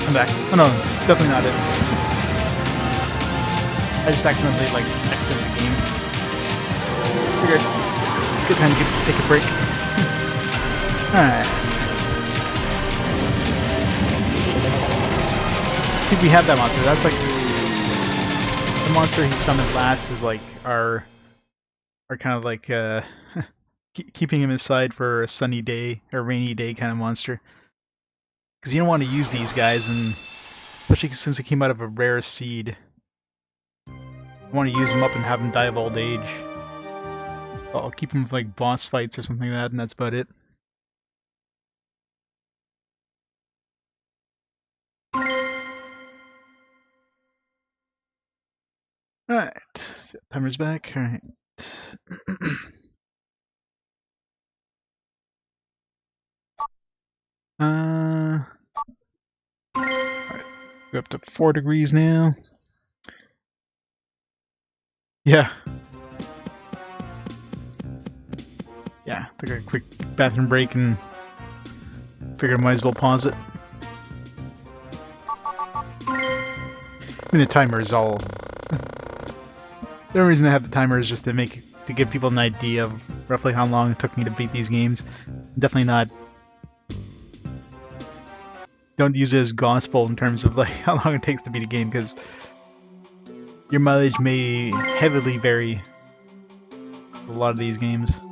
I'm back. Oh no, definitely not it. I just accidentally, like, exited the game. Figured, good time to take a break. Alright. See, we have that monster. That's like... The monster he summoned last is like our kind of like, keeping him aside for a sunny day, or rainy day kind of monster. Because you don't want to use these guys, and especially since it came out of a rare seed. I want to use them up and have them die of old age. I'll keep them for like boss fights or something like that, and that's about it. Alright, timer's back. Alright. Alright, we're up to 4 degrees now. Yeah. Yeah, took a quick bathroom break and figured I might as well pause it. I mean, the timer is all... The only reason I have the timer is just to give people an idea of roughly how long it took me to beat these games. Definitely not... Don't use it as gospel in terms of like how long it takes to beat a game, because your mileage may heavily vary with a lot of these games.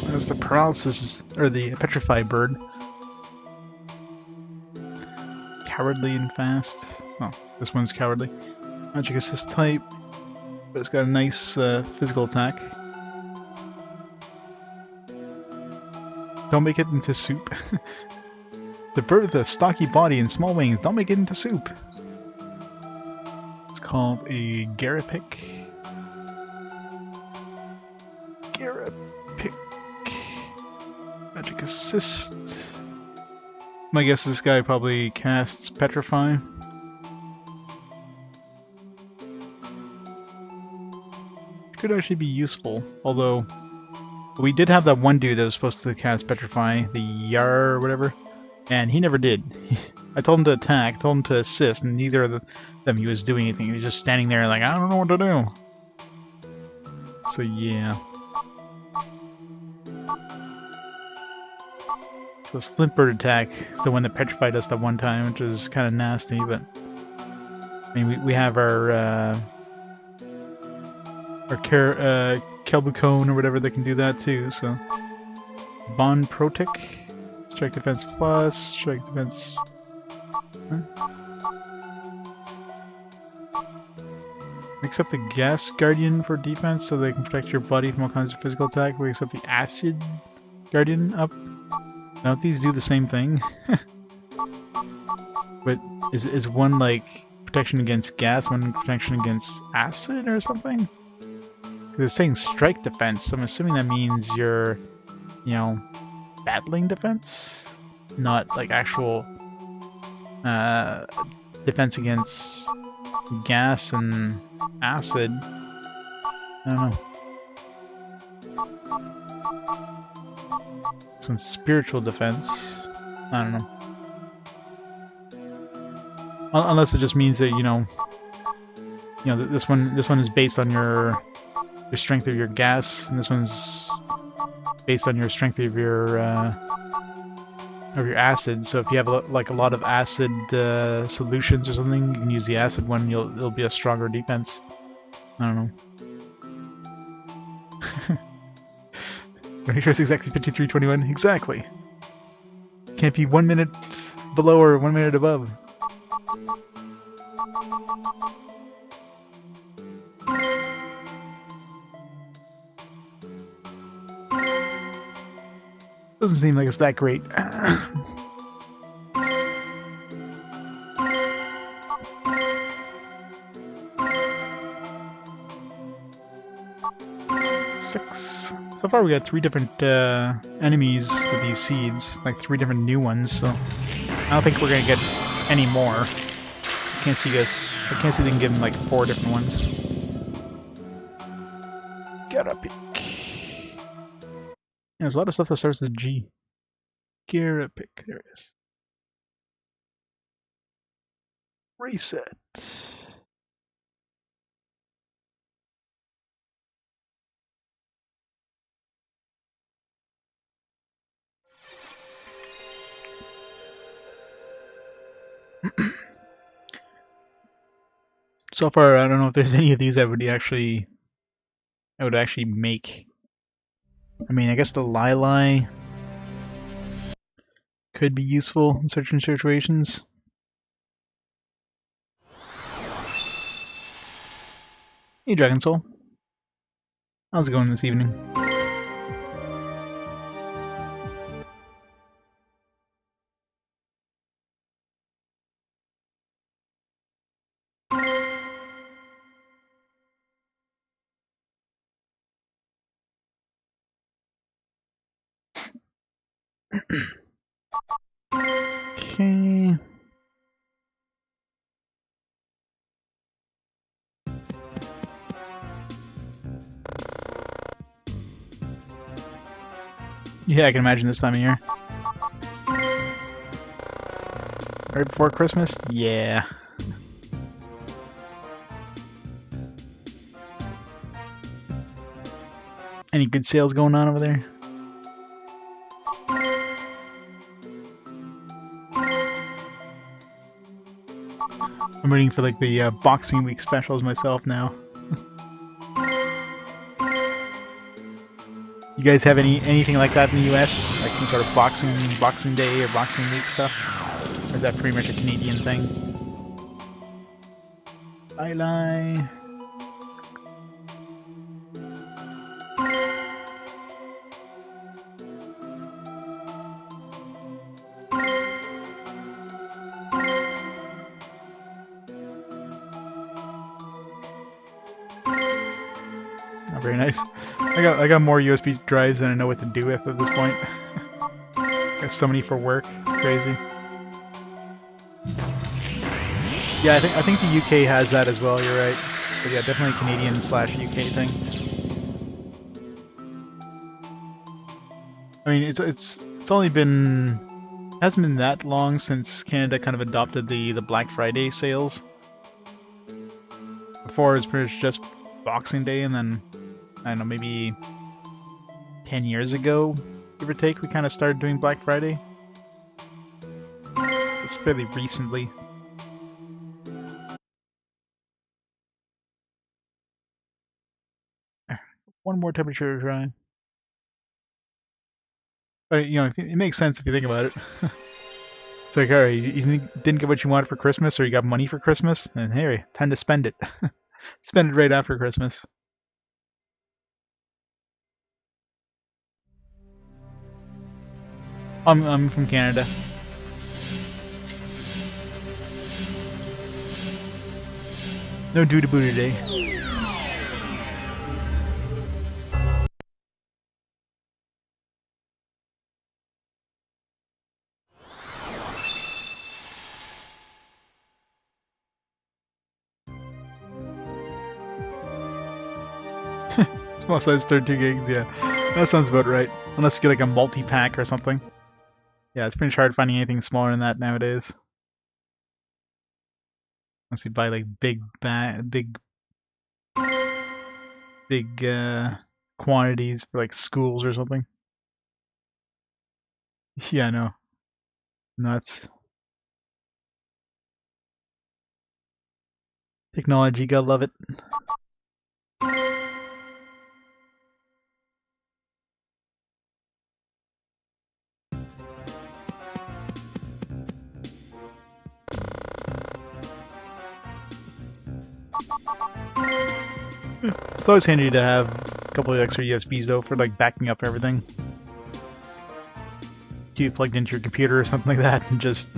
That's the paralysis, or the petrified bird. Cowardly and fast. Oh, this one's cowardly. Magic assist type, but it's got a nice physical attack. Don't make it into soup. The bird with a stocky body and small wings, don't make it into soup. It's called a Garapic. Garapic. Magic assist. My guess is this guy probably casts Petrify. Could actually be useful, although we did have that one dude that was supposed to cast Petrify, the Yar or whatever, and he never did. I told him to attack, told him to assist, and neither of them he was doing anything. He was just standing there like, I don't know what to do. So yeah. So this Flintbird attack is the one that petrified us that one time, which is kind of nasty, but I mean, we have our Kelbucone or whatever that can do that too, so. Bond Protic, Strike Defense Plus, Strike Defense... Huh? Mix up the Gas Guardian for defense so they can protect your body from all kinds of physical attack. We mix up the Acid Guardian up. Don't these do the same thing? But is one like protection against gas, one protection against acid or something? Because it's saying strike defense, so I'm assuming that means you're, you know, battling defense? Not like actual defense against gas and acid. I don't know. This one's spiritual defense. I don't know. Unless it just means that you know this one is based on your strength of your gas, and this one's based on your strength of your acid. So if you have like a lot of acid solutions or something, you can use the acid one. It'll be a stronger defense. I don't know. Make sure it's exactly 53:21. Exactly. Can't be 1 minute below or 1 minute above. Doesn't seem like it's that great. Six. So far we got 3 different enemies with these seeds, like 3 different new ones, so I don't think we're gonna get any more. can't see this. I can't see they can give him like 4 different ones. Garapic. There's a lot of stuff that starts with G. Garapic. There it is. Reset. So far, I don't know if there's any of these I would actually make. I mean, I guess the Lili could be useful in certain situations. Hey, Dragon Soul. How's it going this evening? Okay. Yeah, I can imagine this time of year. Right before Christmas? Yeah. Any good sales going on over there? I'm waiting for like the Boxing Week specials myself now. You guys have anything like that in the US? Like some sort of Boxing Day or Boxing Week stuff? Or is that pretty much a Canadian thing? Lie. Oh, very nice. I got more USB drives than I know what to do with at this point. Got so many for work. It's crazy. Yeah, I think the UK has that as well. You're right. But yeah, definitely Canadian/UK thing. I mean, it's only been hasn't been that long since Canada kind of adopted the Black Friday sales. Before it was pretty much just Boxing Day, and then I don't know, maybe 10 years ago, give or take, we kind of started doing Black Friday. It's fairly recently. One more temperature try. But, you know, it makes sense if you think about it. It's like, alright, you didn't get what you wanted for Christmas, or you got money for Christmas, and hey, time to spend it. Spend it right after Christmas. I'm from Canada. No doo boo today. Small size 32 gigs, yeah. That sounds about right. Unless you get like a multi-pack or something. Yeah, it's pretty hard finding anything smaller than that nowadays. Unless you buy like big quantities for like schools or something. Yeah, I know. Nuts. Technology, gotta love it. It's always handy to have a couple of extra USBs though for like backing up everything. Do you plugged into your computer or something like that and just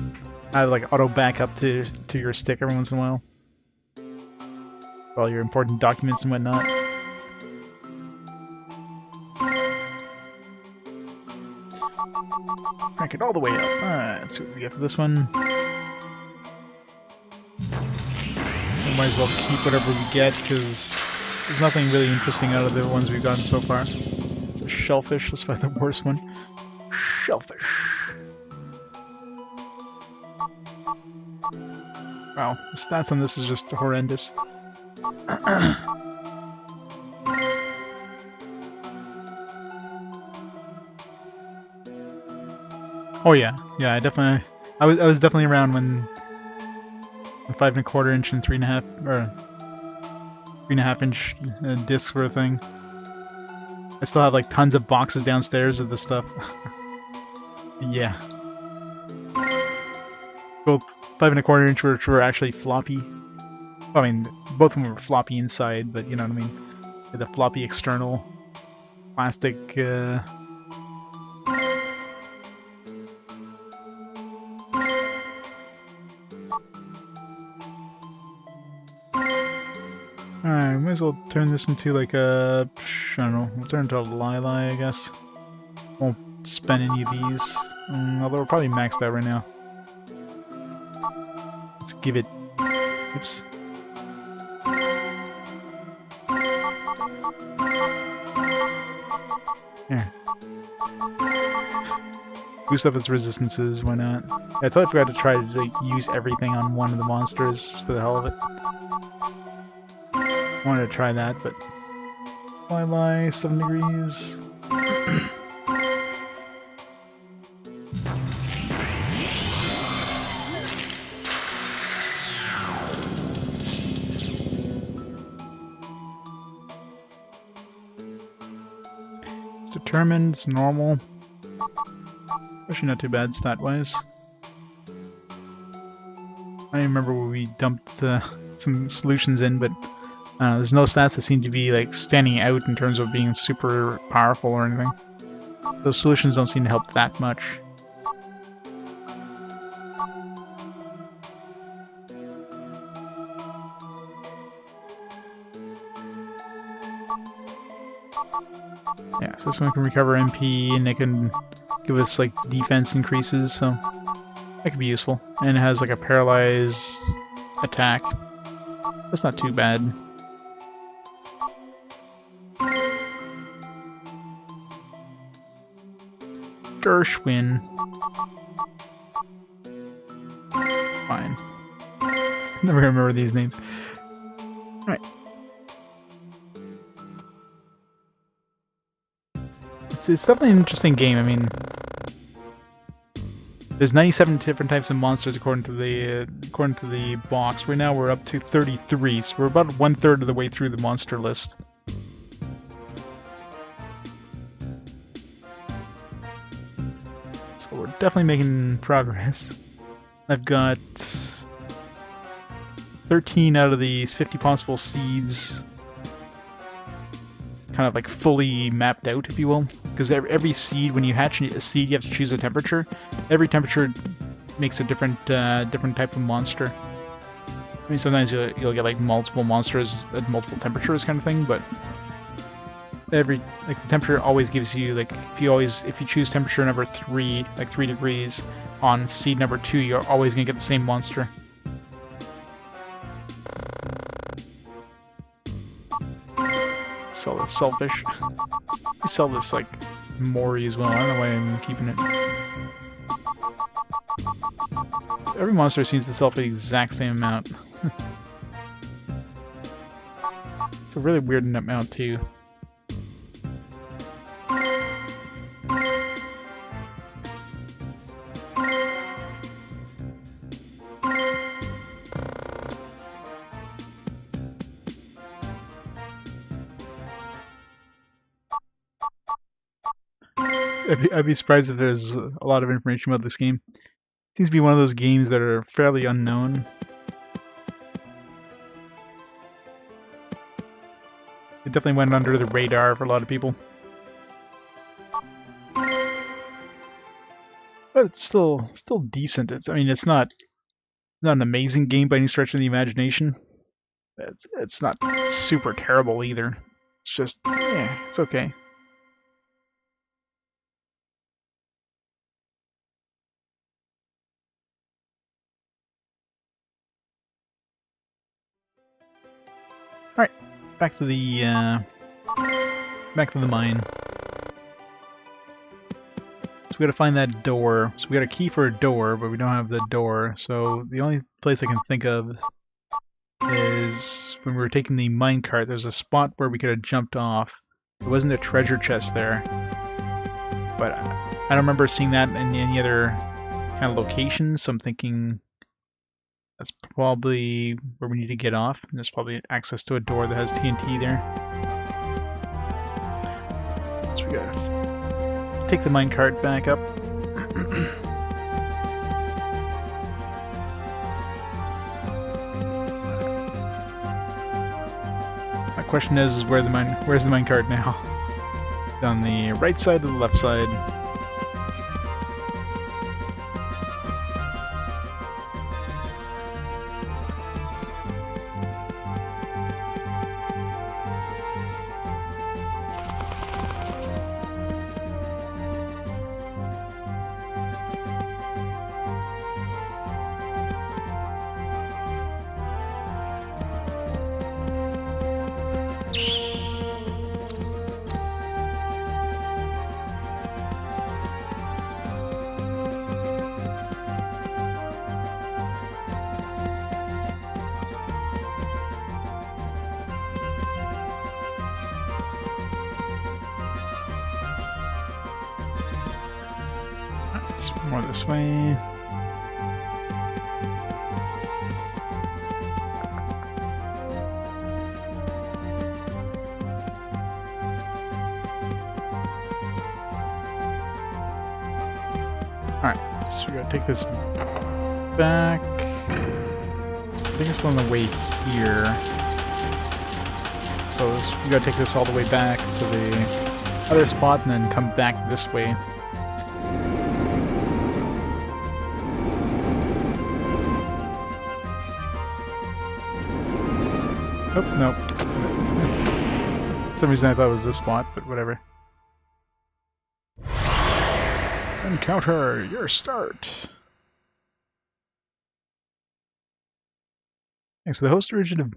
have like auto backup to your stick every once in a while? For all your important documents and whatnot. Crank it all the way up. Alright, let's see what we get for this one. we might as well keep whatever we get, because there's nothing really interesting out of the ones we've gotten so far. It's a shellfish, let's find the worst one. Shellfish. Wow, the stats on this is just horrendous. Oh yeah, I definitely. I was definitely around when 5 1/4 inch and 3.5 or 3.5 inch discs were a thing. I still have like tons of boxes downstairs of this stuff. Yeah, both 5 1/4 inch which were actually floppy. I mean, both of them were floppy inside, but you know what I mean. The floppy external plastic. Alright, might as well turn this into like a... I don't know, we'll turn it into a Lili, I guess. Won't spend any of these, although we're probably maxed out right now. Let's give it... Oops. Here. Boost up its resistances, why not? Yeah, I totally forgot to try to like, use everything on one of the monsters, just for the hell of it. I wanted to try that, but... Lili, 7 degrees... Determined, it's normal. Actually not too bad stat-wise. I remember where we dumped some solutions in, but there's no stats that seem to be like standing out in terms of being super powerful or anything. Those solutions don't seem to help that much. Yeah, so this one can recover MP and it can give us like defense increases, so that could be useful. And it has like a paralyze attack. That's not too bad. Gershwin. Fine. Never gonna remember these names. Alright. It's definitely an interesting game. I mean, there's 97 different types of monsters according to the box. Right now we're up to 33, so we're about 1/3 of the way through the monster list. So we're definitely making progress. I've got 13 out of these 50 possible seeds kind of like fully mapped out, if you will. Because every seed, when you hatch a seed, you have to choose a temperature. Every temperature makes a different type of monster. I mean, sometimes you'll get like multiple monsters at multiple temperatures, kind of thing. But the temperature always gives you like if you choose temperature number 3, like 3 degrees on seed number 2, you're always gonna get the same monster. Sell this selfish. I sell this like Mori as well. I don't know why I'm keeping it. Every monster seems to sell for the exact same amount. It's a really weird amount too. I'd be surprised if there's a lot of information about this game. It seems to be one of those games that are fairly unknown. It definitely went under the radar for a lot of people. But it's still decent. I mean, it's not an amazing game by any stretch of the imagination. It's not super terrible either. It's just, yeah, it's okay. Alright, back to the mine. So we gotta find that door. So we got a key for a door, but we don't have the door. So the only place I can think of is when we were taking the minecart, there's a spot where we could have jumped off. There wasn't a treasure chest there. But I don't remember seeing that in any other kind of locations, so I'm thinking that's probably where we need to get off. And there's probably access to a door that has TNT there. So we gotta take the minecart back up. My question is where's the minecart now? On the right side or the left side? It's more this way. Alright, so we gotta take this back. I think it's on the way here. So we gotta take this all the way back to the other spot and then come back this way. Oh, no. For some reason I thought it was this spot, but whatever. Encounter your start. Thanks to the host original.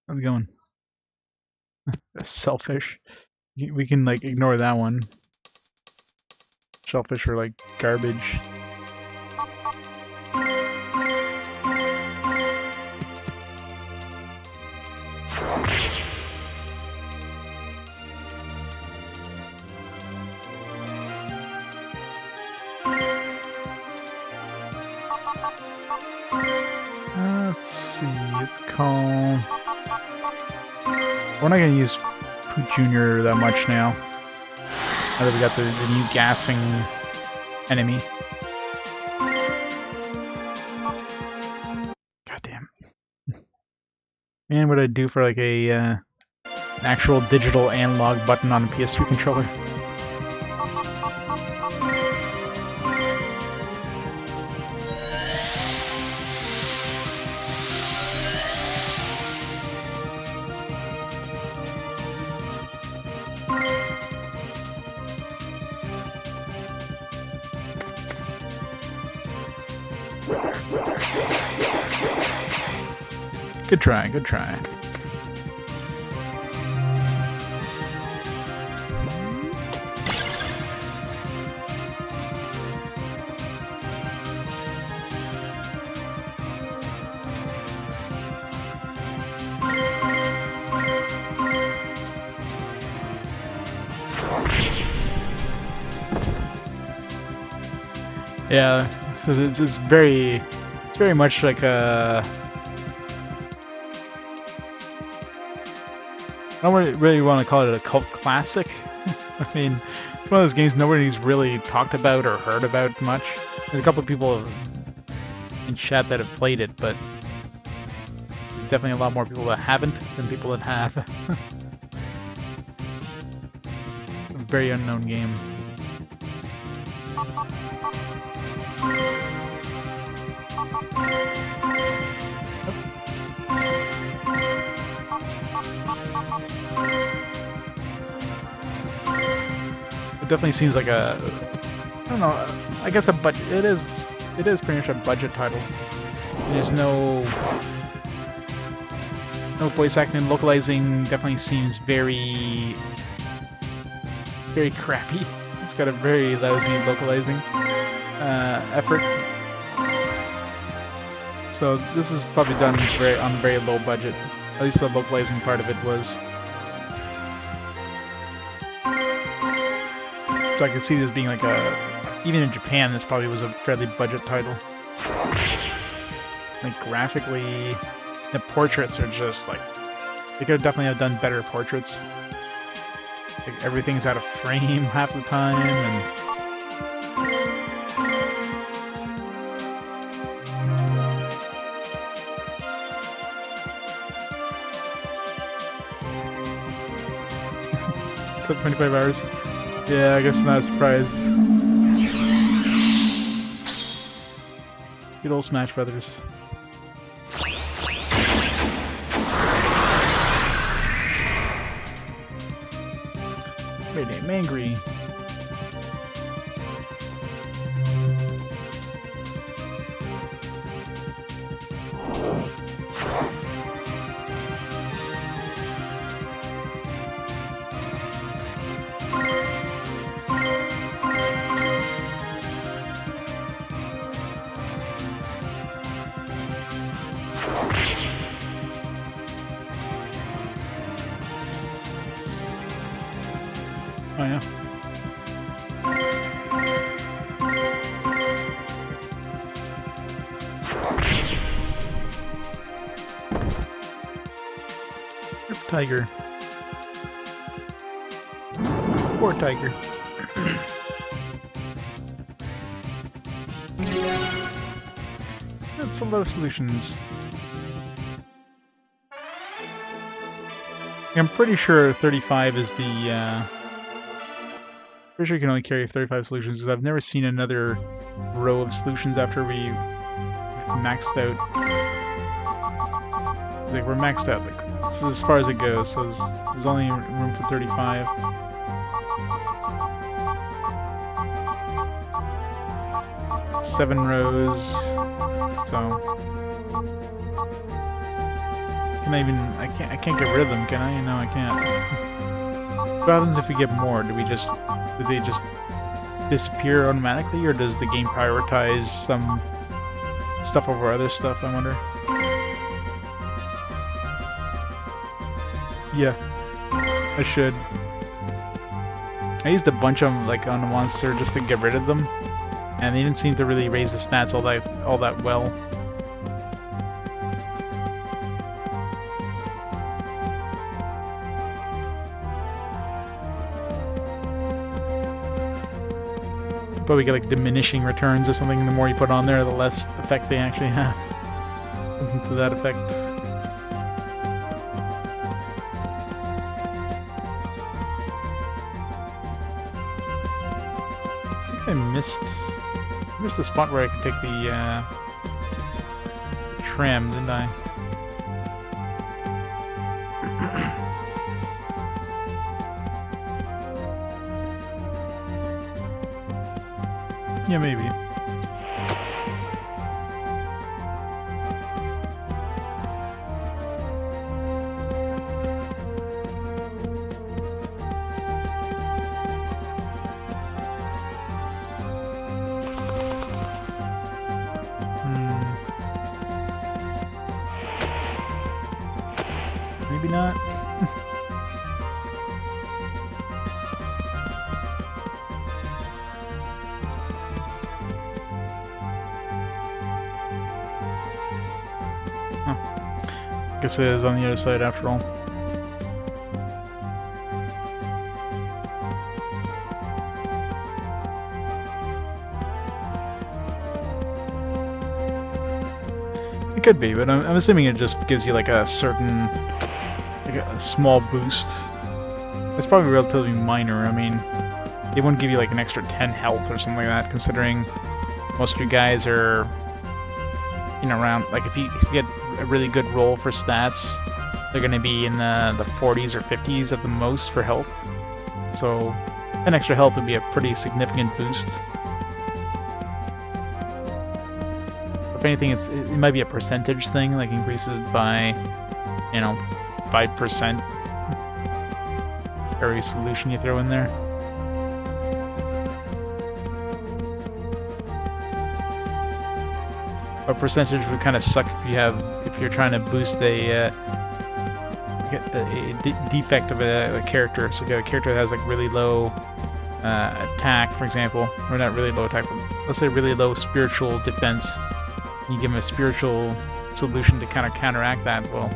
How's it going? That's selfish. We can like ignore that one. Shellfish are like garbage. Let's see, it's called... We're not going to use Poot Jr. that much now. Now that we got the new gassing enemy. God damn. Man, what I'd do for like a an actual digital analog button on a PS3 controller. Good try, good try. Yeah, so it's very much like a... I don't really want to call it a cult classic. I mean, it's one of those games nobody's really talked about or heard about much. There's a couple of people in chat that have played it, but there's definitely a lot more people that haven't than people that have. A very unknown game. It definitely seems like a, I don't know, I guess a budget, it is pretty much a budget title. There's no No voice acting and localizing definitely seems very crappy. It's got a very lousy localizing effort. So this is probably done on a very low budget. At least the localizing part of it was. So I could see this being like even in Japan, this probably was a fairly budget title. Like graphically, the portraits are just like, they could definitely have done better portraits. Like everything's out of frame half the time, and so it's 25 hours. Yeah, I guess not a surprise. Good old Smash Brothers. Wait, I'm angry. Oh yeah. Rip Tiger. Poor Tiger. That's a lot of solutions. I'm pretty sure 35 is the pretty sure you can only carry 35 solutions, because I've never seen another row of solutions after we've maxed out. Like, we're maxed out. Like, this is as far as it goes, so there's only room for 35. Seven rows, so I can't get rid of them, can I? No, I can't. What happens if we get more? Do they just disappear automatically, or does the game prioritize some stuff over other stuff, I wonder? Yeah, I should. I used a bunch of them, like, on the monster just to get rid of them, and they didn't seem to really raise the stats all that well. Probably get like diminishing returns or something. The more you put on there, the less effect they actually have. Something to that effect. I think I missed the spot where I could take the tram, didn't I? Yeah, maybe. Maybe not. I guess it is on the other side after all. It could be, but I'm assuming it just gives you like a certain, like a small boost. It's probably relatively minor. I mean, it wouldn't give you like an extra 10 health or something like that, considering most of you guys are around, like if you get a really good roll for stats, they're going to be in the 40s or 50s at the most for health. So an extra health would be a pretty significant boost. If anything, it might be a percentage thing, like increases by you know, 5% every solution you throw in there. A percentage would kind of suck if you're trying to boost a defect of a character. So you got a character that has like really low attack, for example, or not really low attack, but let's say really low spiritual defense. You give him a spiritual solution to kind of counteract that. Well,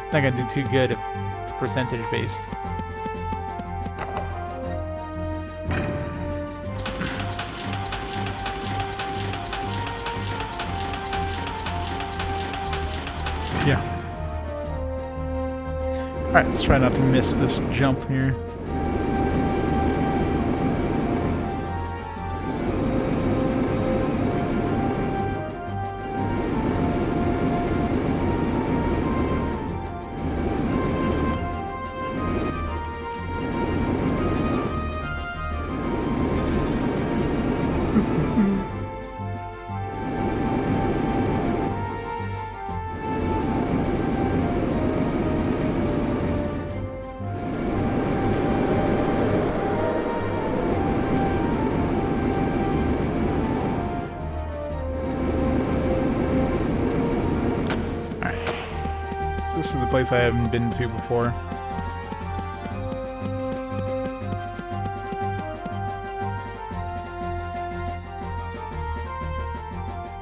it's not gonna do too good if it's percentage based. Yeah. Alright, let's try not to miss this jump here. This is the place I haven't been to before.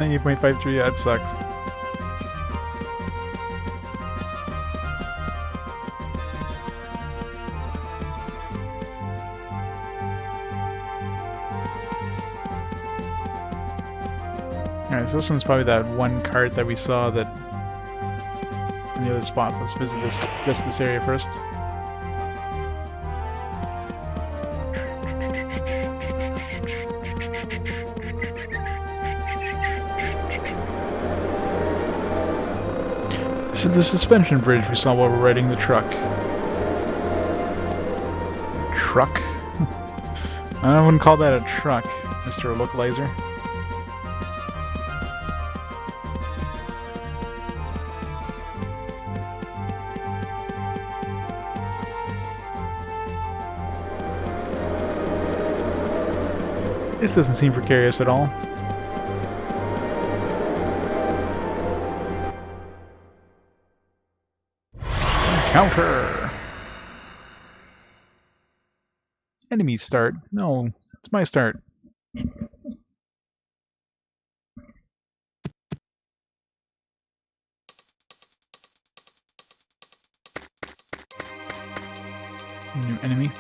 $98.53, that sucks. Alright, so this one's probably that one cart that we saw that in the other spot. Let's visit this area first. This is the suspension bridge we saw while we were riding the truck. Truck? I wouldn't call that a truck, Mr. Localizer. This doesn't seem precarious at all. Encounter! Enemy start. No, it's my start. It's a new enemy.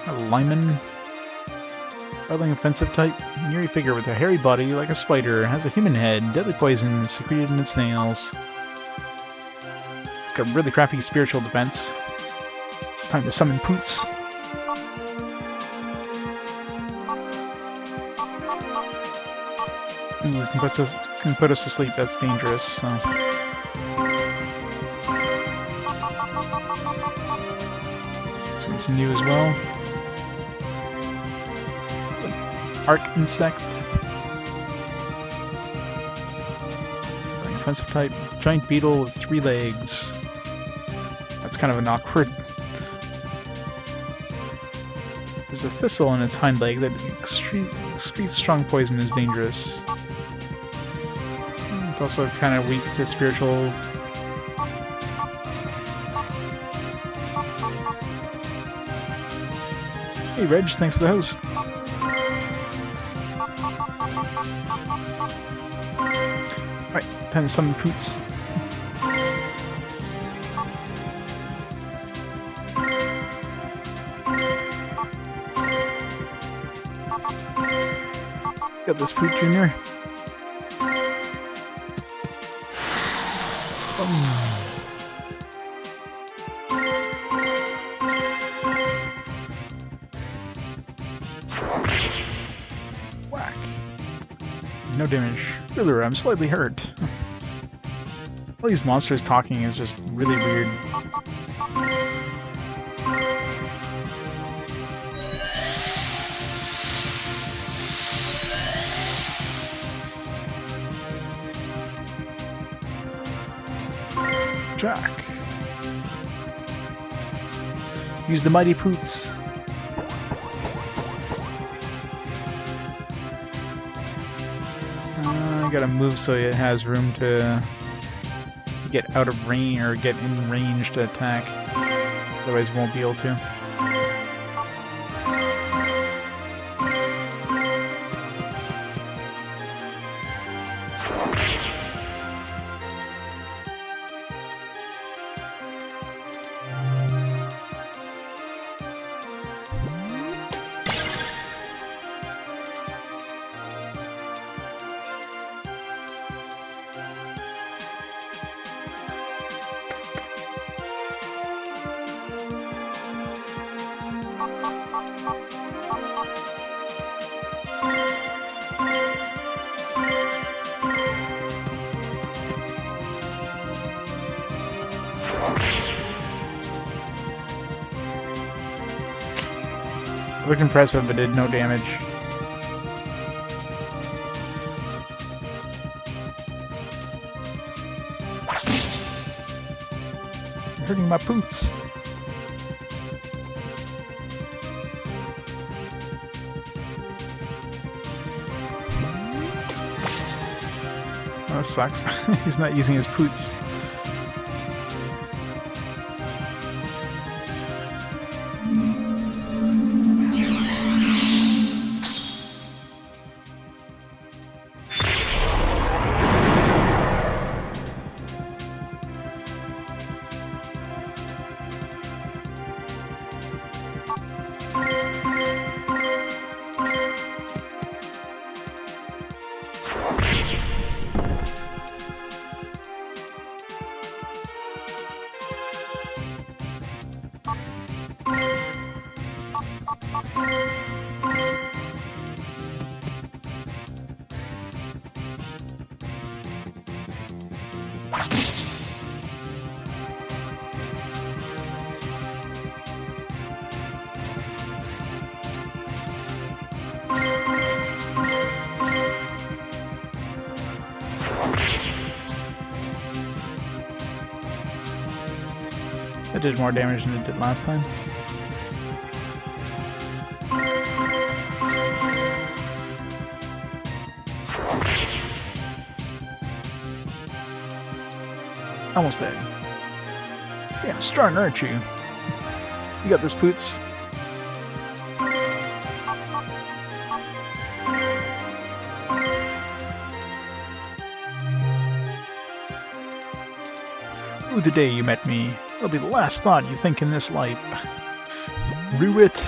A lineman. Battling offensive type. Eerie figure with a hairy body like a spider. Has a human head. Deadly poison secreted in its nails. It's got really crappy spiritual defense. It's time to summon Poots. Ooh, can put us to sleep. That's dangerous. So. This one's new as well. It's like arc insect. Like offensive type. Giant beetle with 3 legs. That's kind of an awkward. There's a thistle on its hind leg that extreme strong poison is dangerous. It's also kind of weak to spiritual. Hey Reg, thanks for the host. Alright, time to summon Poots. Got this Poot Jr. Whack. No damage. Ruler, I'm slightly hurt. All these monsters talking is just really weird. Jack. Use the mighty poots. I gotta move so it has room to get out of range or get in range to attack. Otherwise, it won't be able to. Looked impressive, but did no damage. You're hurting my poots. Oh, that sucks. He's not using his poots. That did more damage than it did last time. Almost dead. Yeah, strong, aren't you? You got this, Poots. Ooh, the day you met me. It'll be the last thought you think in this life. Rue it.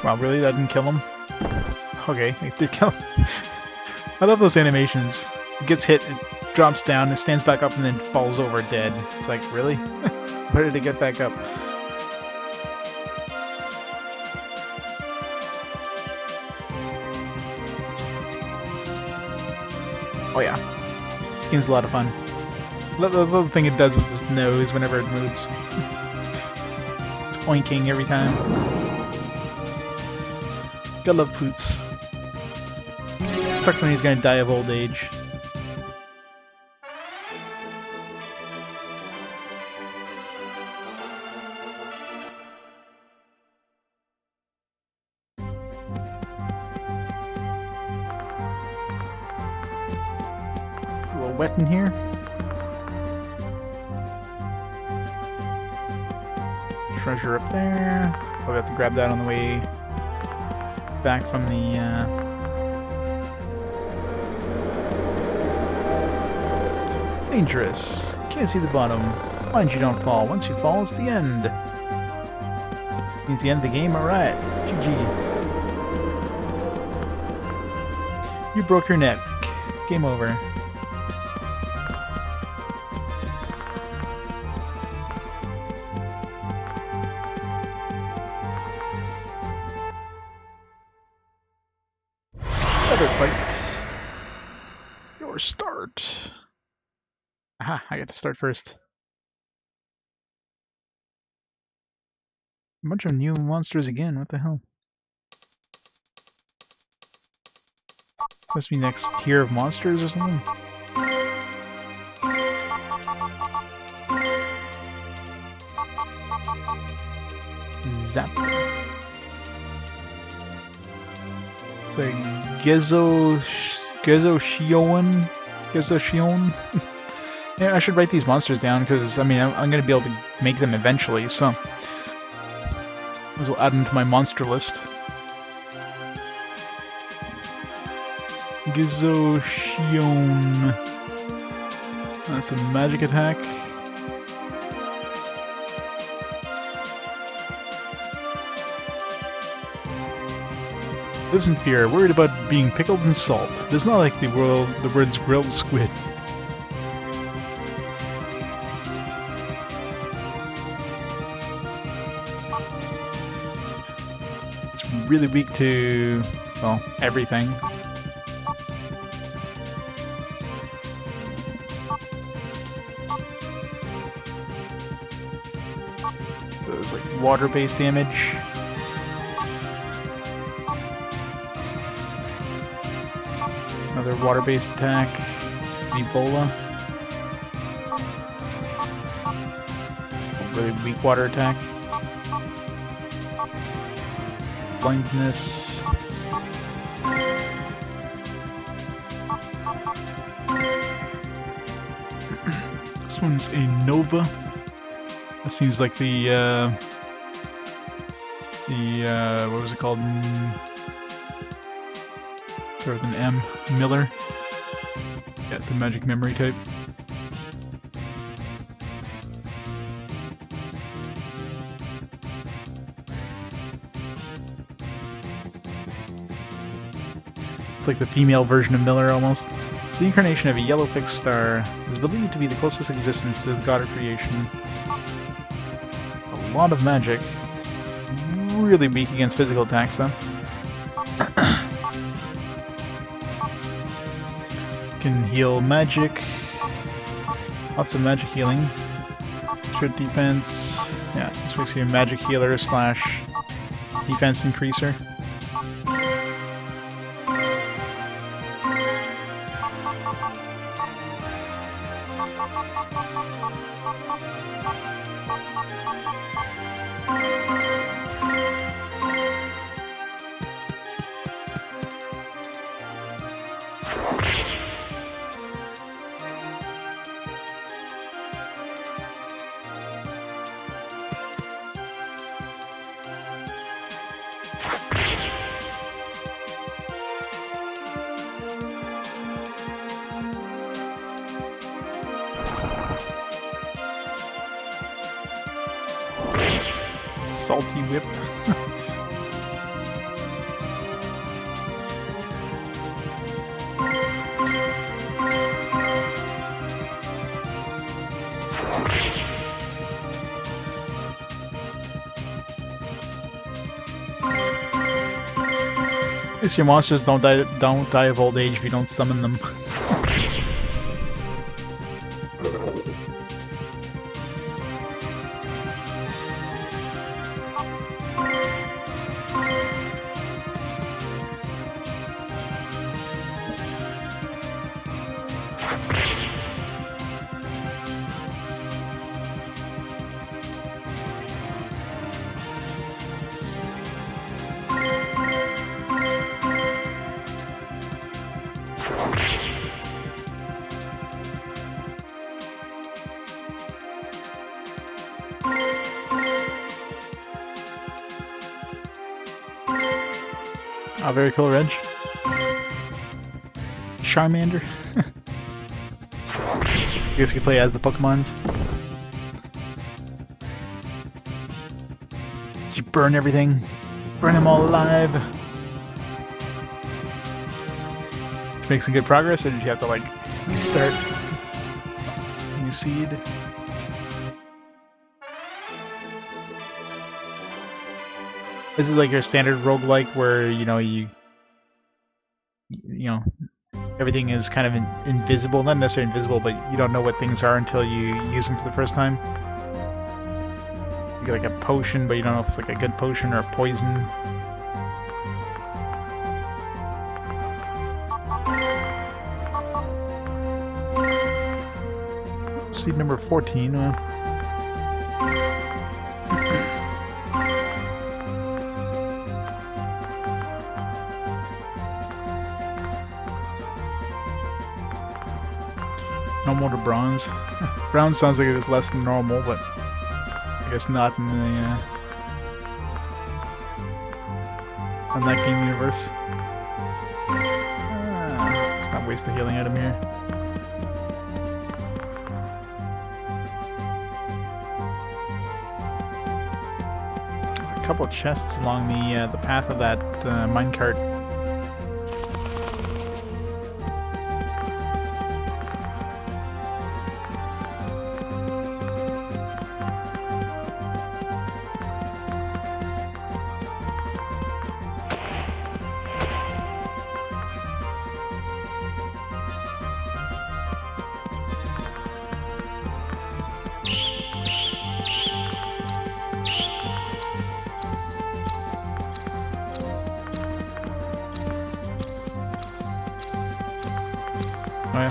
Wow, really? That didn't kill him? Okay, it did kill him. I love those animations. It gets hit, it drops down, it stands back up, and then falls over dead. It's like, really? Where did it get back up? Oh yeah. This game's a lot of fun. The little thing it does with its nose whenever it moves. It's oinking every time. Gotta love Poots. Sucks when he's gonna die of old age. A little wet in here. Treasure up there. We'll have to grab that on the way back from the dangerous. Can't see the bottom. Mind you don't fall. Once you fall, it's the end. Means the end of the game. Alright. GG. You broke your neck. Game over. Fight. Your start. Aha, I got to start first. A bunch of new monsters again, what the hell? Must be next tier of monsters or something? Zap. It's like Gezoshion. Yeah, I should write these monsters down because, I mean, I'm going to be able to make them eventually, so. This will add them to my monster list. Gezoshion. That's a magic attack. Lives in fear, worried about being pickled in salt. Does not like the words grilled squid. It's really weak to, well, everything. Does like water-based damage. Another water-based attack. Ebola. A really weak water attack. Blindness. This one's a Nova. That seems like the what was it called? Start with an M. Miller. Yeah, it's a magic memory type. It's like the female version of Miller, almost. It's the incarnation of a yellow fixed star. It is believed to be the closest existence to the god of creation. A lot of magic. Really weak against physical attacks, though. Can heal magic. Lots of magic healing. Short defense. Yeah, so it's basically a magic healer slash defense increaser. Salty whip. At least your monsters don't die of old age if you don't summon them. Oh, very cool, Reg. Charmander. I guess you can play as the Pokemons. Did you burn everything? Burn them all alive! Did you make some good progress, or did you have to, like, restart? New seed? This is like your standard roguelike where, you know, you everything is kind of invisible. Not necessarily invisible, but you don't know what things are until you use them for the first time. You get like a potion, but you don't know if it's like a good potion or a poison. Seed number 14. Normal to bronze. Bronze sounds like it was less than normal, but I guess not in the in that game universe. Let's not waste the healing item here. There's a couple of chests along the path of that minecart. Oh yeah.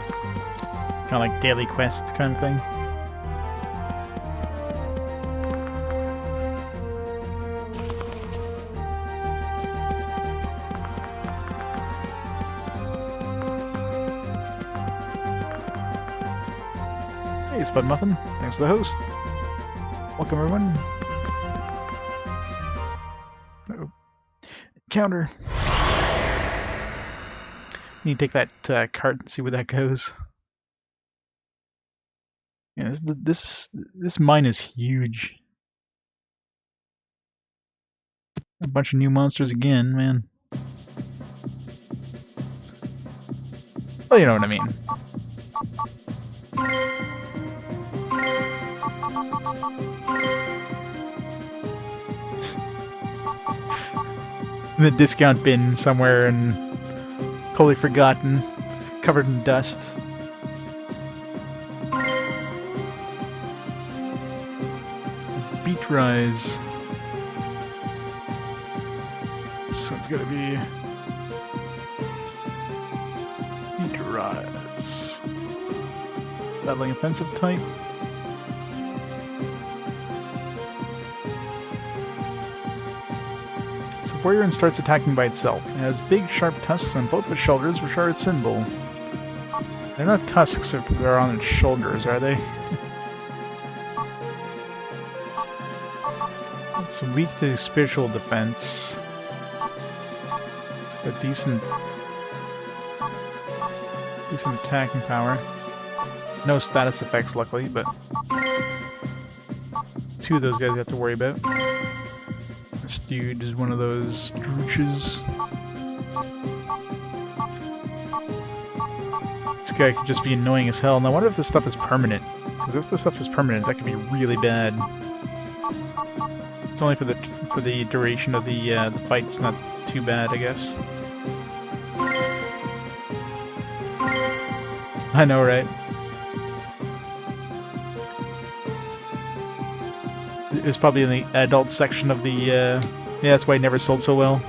Kind of like daily quests kind of thing. Hey, Spud Muffin. Thanks for the host. Welcome, everyone. Uh-oh. Counter. Need to take that cart and see where that goes. Yeah, this mine is huge. A bunch of new monsters again, man. Well, you know what I mean. In the discount bin somewhere and totally forgotten, covered in dust. Beet rise. So it's gonna be beet rise. Battling offensive type. Warrior starts attacking by itself. It has big, sharp tusks on both of its shoulders, which are its symbol. They're not tusks if they're on its shoulders, are they? It's weak to spiritual defense. It's got decent attacking power. No status effects, luckily, but it's two of those guys you have to worry about. This dude is one of those drooches. This guy could just be annoying as hell. Now, I wonder if this stuff is permanent. Because if this stuff is permanent, that could be really bad. It's only for the duration of the fight. It's not too bad, I guess. I know, right? It was probably in the adult section of the, yeah, that's why it never sold so well.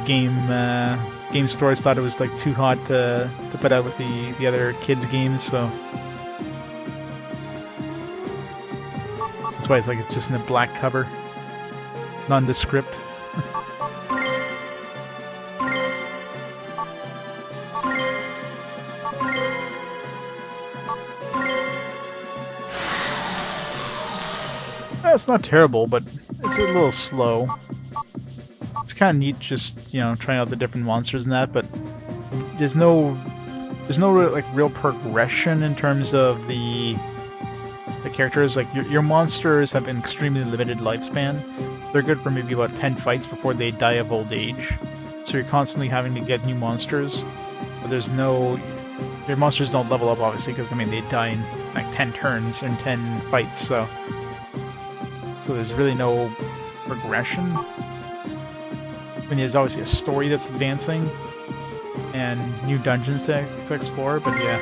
The game stores thought it was like too hot to put out with the other kids' games, so that's why it's just in a black cover, nondescript. It's not terrible, but it's a little slow. It's kind of neat, just trying out the different monsters and that. But there's no real progression in terms of the characters. Like your monsters have an extremely limited lifespan. They're good for maybe about 10 fights before they die of old age. So you're constantly having to get new monsters. But your monsters don't level up obviously because they die in like 10 turns and 10 fights. So there's really no progression. I mean, there's obviously a story that's advancing and new dungeons to explore, but yeah.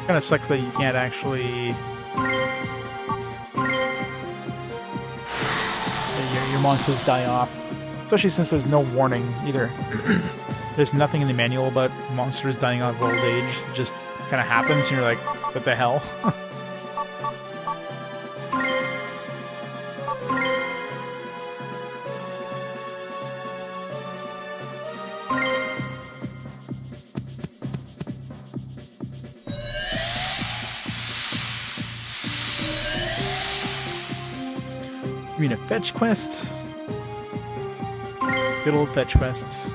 Kind of sucks that you can't actually... your monsters die off. Especially since there's no warning either. There's nothing in the manual about monsters dying of old age. It just kind of happens and you're like, what the hell? You mean a fetch quest? Good old fetch quests.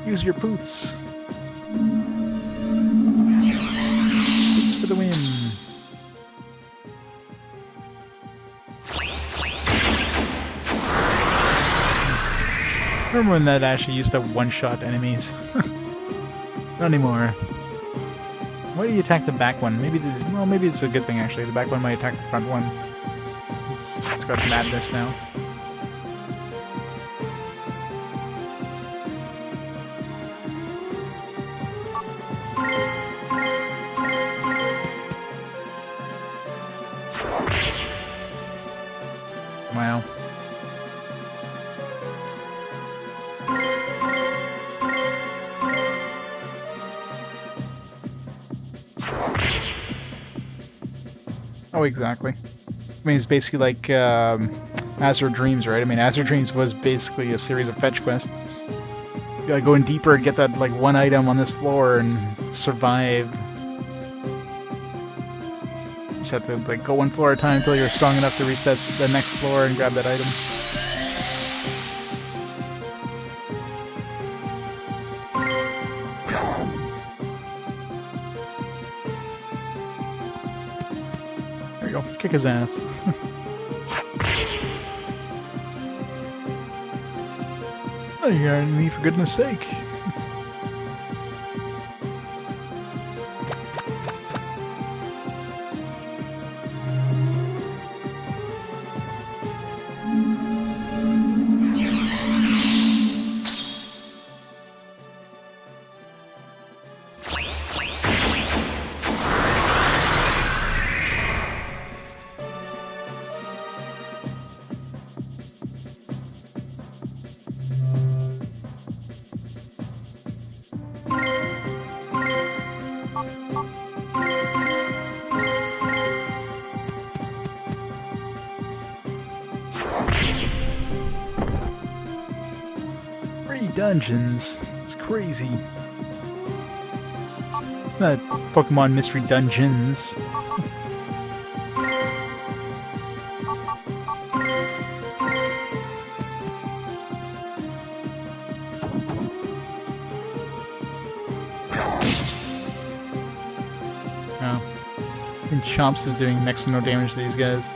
Use your boots. Boots for the win. Remember when that actually used to one-shot enemies? Not anymore. Why do you attack the back one? Maybe well, maybe it's a good thing actually. The back one might attack the front one. It's got madness now. Wow. Oh, exactly. I mean, it's basically like Azure Dreams, right? I mean, Azure Dreams was basically a series of fetch quests. You gotta go in deeper and get that like one item on this floor and survive. You just have to like go one floor at a time until you're strong enough to reach the next floor and grab that item. There you go. Kick his ass. Oh, you're on me for goodness sake. Dungeons. It's crazy. It's not Pokemon Mystery Dungeons. Oh. And Chomps is doing next to no damage to these guys.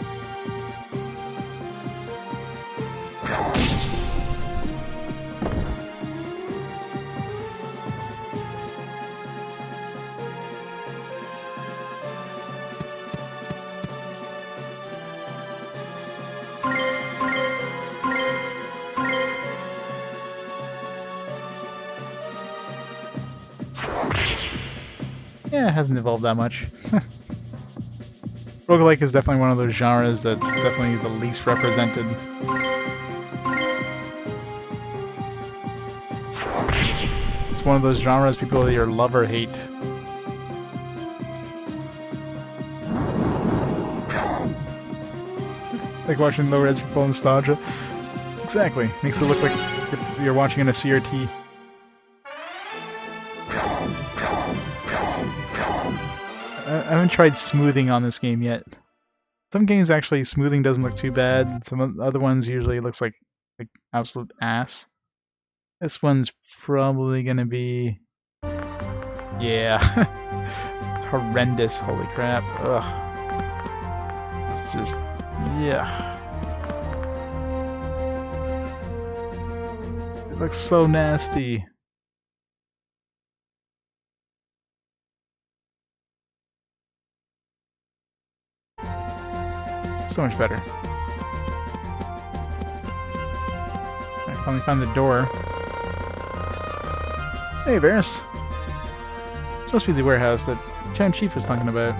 Yeah, it hasn't evolved that much. Roguelike is definitely one of those genres that's definitely the least represented. It's one of those genres people either love or hate. Like watching low res for full nostalgia. Exactly. Makes it look like you're watching in a CRT. I haven't tried smoothing on this game yet. Some games actually smoothing doesn't look too bad. Some other ones usually looks like absolute ass. This one's probably gonna be... yeah. It's horrendous, holy crap. Ugh. It's just... yeah. It looks so nasty. So much better. I finally found the door. Hey, Varys. It's supposed to be the warehouse that Town Chief was talking about.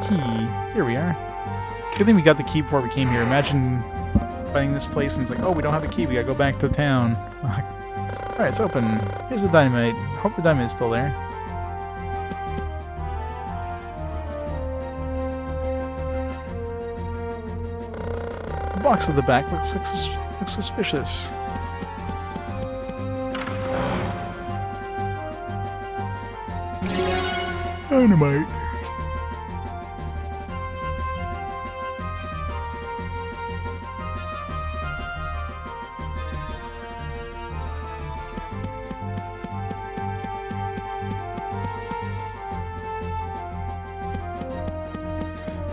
Key. Here we are. Good thing we got the key before we came here. Imagine finding this place and it's like, oh, we don't have a key. We gotta go back to town. Alright, it's open. Here's the dynamite. Hope the dynamite is still there. The box at the back looks suspicious. Dynamite.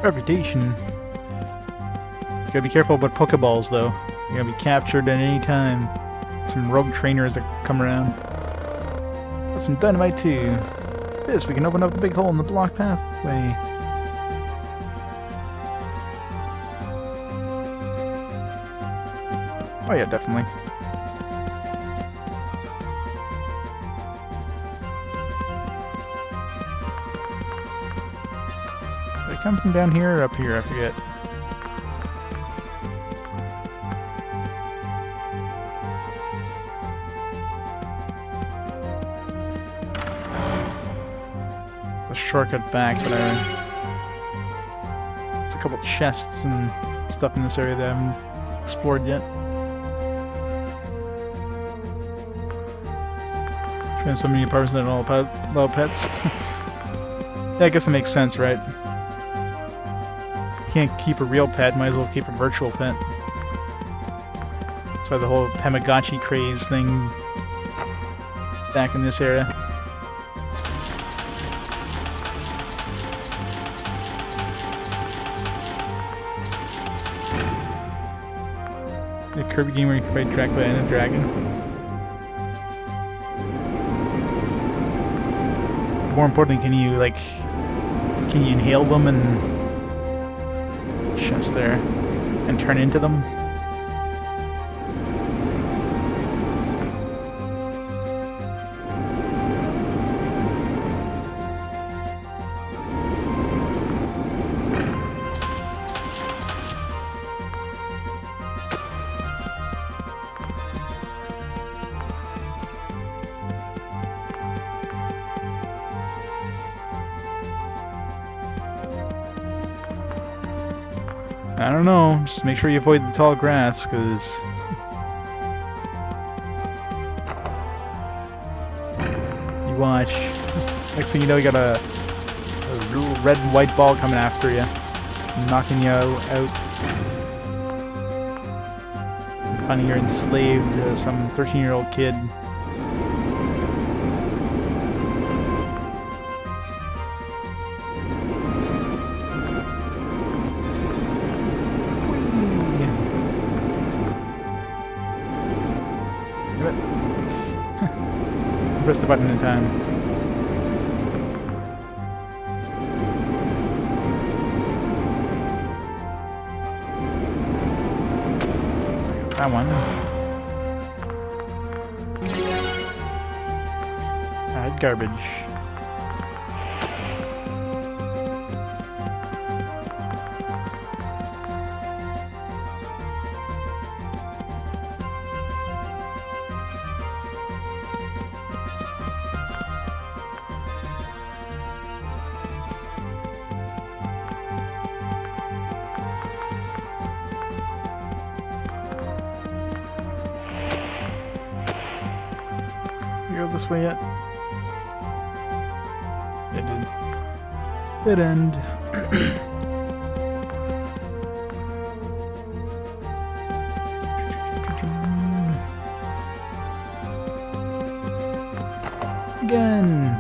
Reputation. You gotta be careful about Pokeballs, though. You're gonna be captured at any time. Some rogue trainers that come around. Got some dynamite too. This, we can open up the big hole in the block pathway. Oh yeah, definitely. Did they come from down here or up here? I forget. Shortcut back, but there's a couple chests and stuff in this area that I haven't explored yet. Trying so many apartments that don't allow pets. Yeah, I guess it makes sense, right? You can't keep a real pet, might as well keep a virtual pet. That's why the whole Tamagotchi craze thing back in this area. The Kirby game where you fight Dracula and a dragon. More importantly, can you inhale them and there's a chest there and turn into them? I don't know, just make sure you avoid the tall grass, because you watch. Next thing you know, you got a little red and white ball coming after you, knocking you out. Finding you're enslaved to some 13-year-old kid. Press the button in time. That one. Add garbage. Go this way yet? It did. Dead end. Again.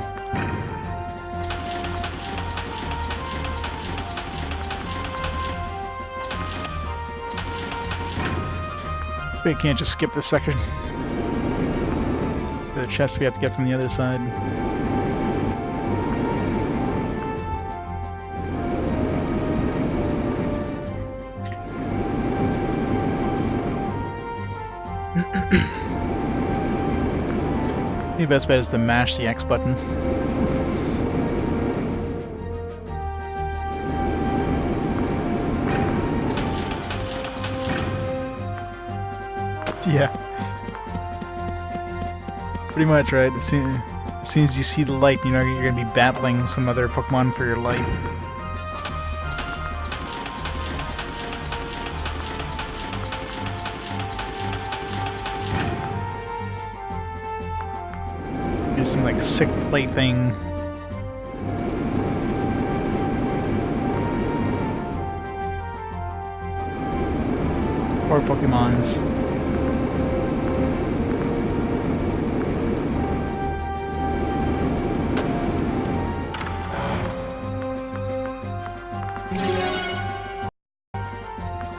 We can't just skip this section. The chest we have to get from the other side. The best bet is to mash the X button. Yeah. Pretty much, right? As soon as you see the light, you know you're gonna be battling some other Pokemon for your life. Do some like sick plaything. Or Pokemons.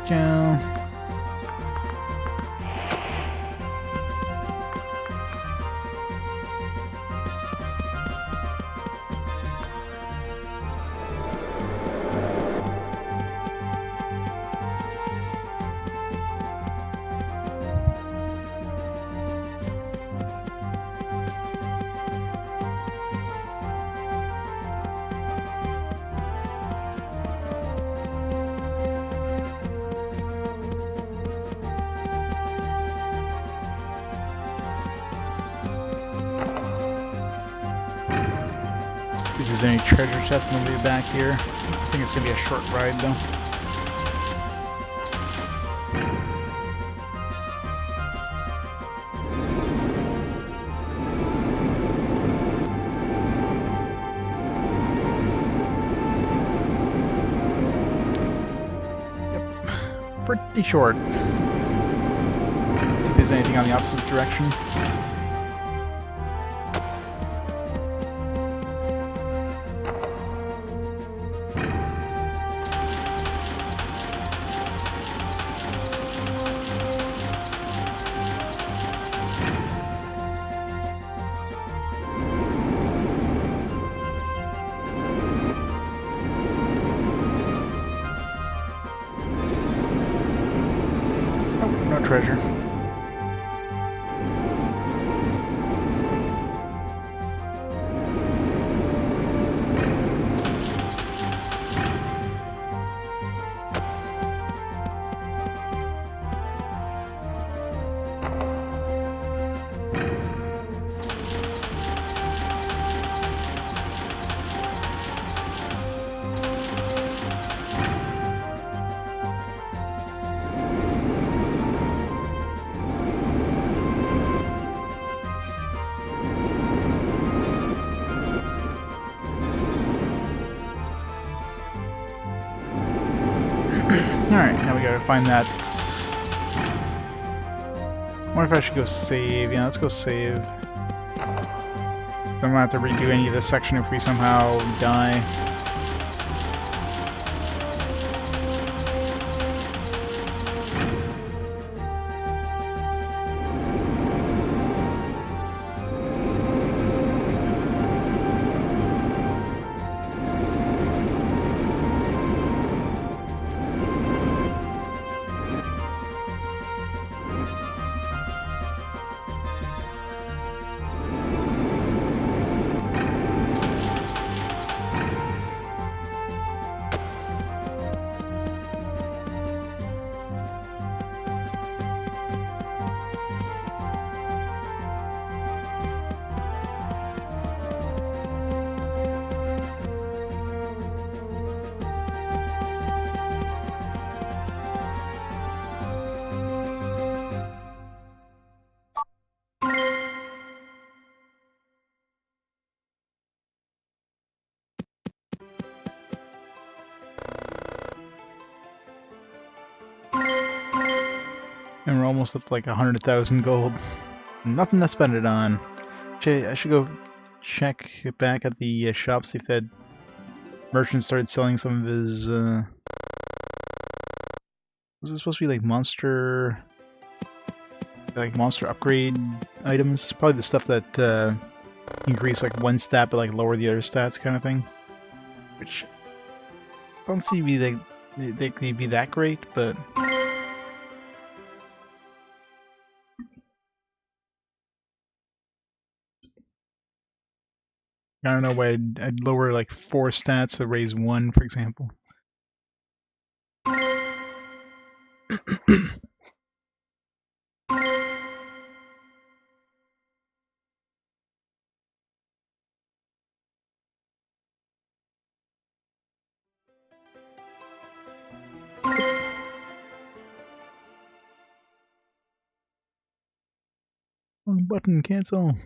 Go. If there's any treasure chests on the way back here. I think it's gonna be a short ride though. Yep. Pretty short. See if there's anything on the opposite direction. Treasure. Alright, now we gotta find that. I wonder if I should go save. Yeah, let's go save. So I'm gonna have to redo any of this section if we somehow die. And we're almost up to like 100,000 gold. Nothing to spend it on. I should go check back at the shop, see if that merchant started selling some of his, was it supposed to be like monster upgrade items? Probably the stuff that increase like one stat but like lower the other stats kind of thing. Which I don't see they could be that great, but I don't know why I'd lower like 4 stats to raise 1, for example. Wrong button, cancel.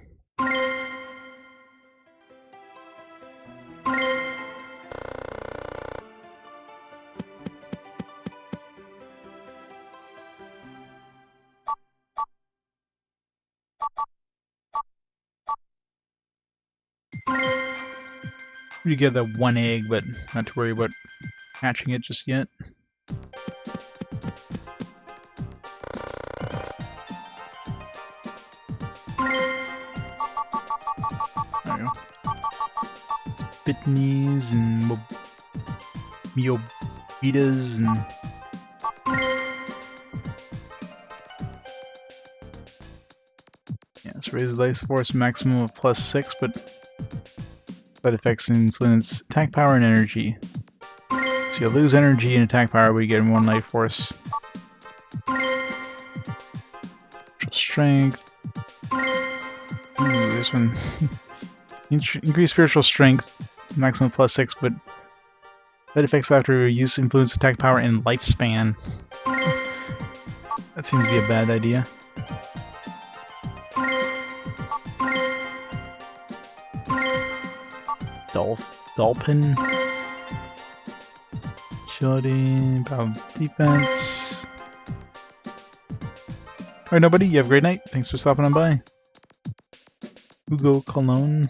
You get that 1 egg, but not to worry about hatching it just yet. There we go. Bitnies and Miobitas and... Yeah, so raises life force maximum of +6, but effects influence attack power and energy. So you lose energy and attack power, but you get 1 life force. Strength. Ooh, this one. Increase spiritual strength, maximum +6, but side effects after use influence attack power and lifespan. That seems to be a bad idea. Dolphin. Shielding, power defense. Alright, nobody, you have a great night. Thanks for stopping on by. Hugo Cologne.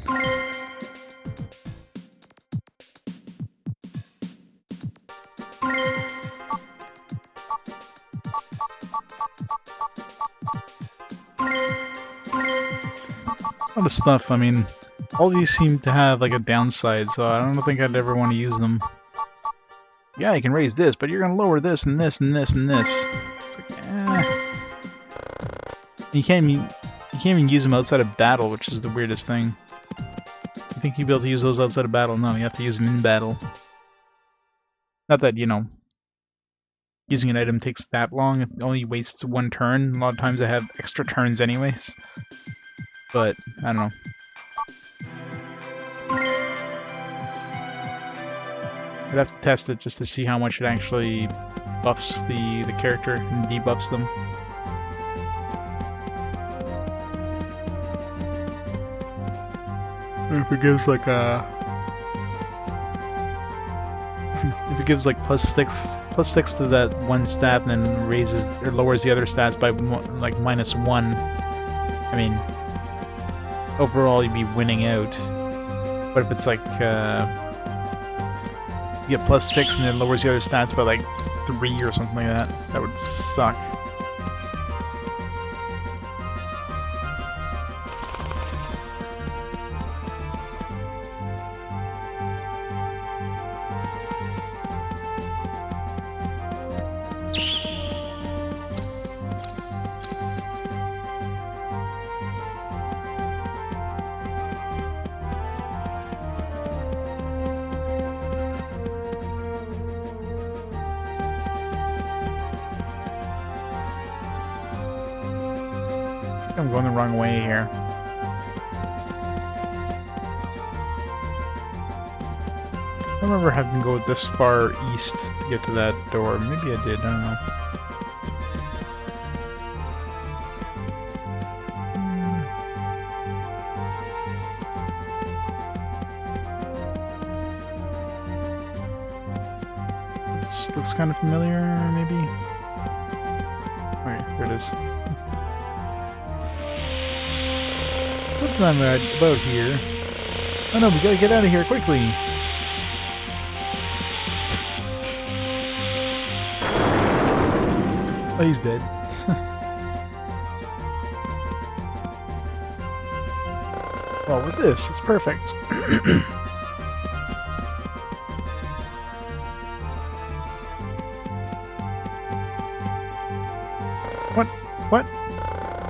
A lot of stuff, I mean, all these seem to have like a downside, so I don't think I'd ever want to use them. Yeah, you can raise this, but you're going to lower this and this and this and this. It's like, eh. You can't even use them outside of battle, which is the weirdest thing. You think you'd be able to use those outside of battle? No, you have to use them in battle. Not that, you know, using an item takes that long. It only wastes 1 turn. A lot of times I have extra turns anyways. But, I don't know. I'd have to test it just to see how much it actually buffs the character and debuffs them. Or if it gives like a... If it gives like +6 to that 1 stat and then raises or lowers the other stats by like -1, I mean, overall you'd be winning out. But if it's like you get +6 and then lowers the other stats by like 3 or something like that, that would suck. I'm going the wrong way here. I don't remember having to go this far east to get to that door. Maybe I did, I don't know. This looks kind of familiar, maybe? Alright, here it is. Something I'm about here. Oh no, we gotta get out of here quickly! Oh, he's dead. Well, with this, it's perfect. What?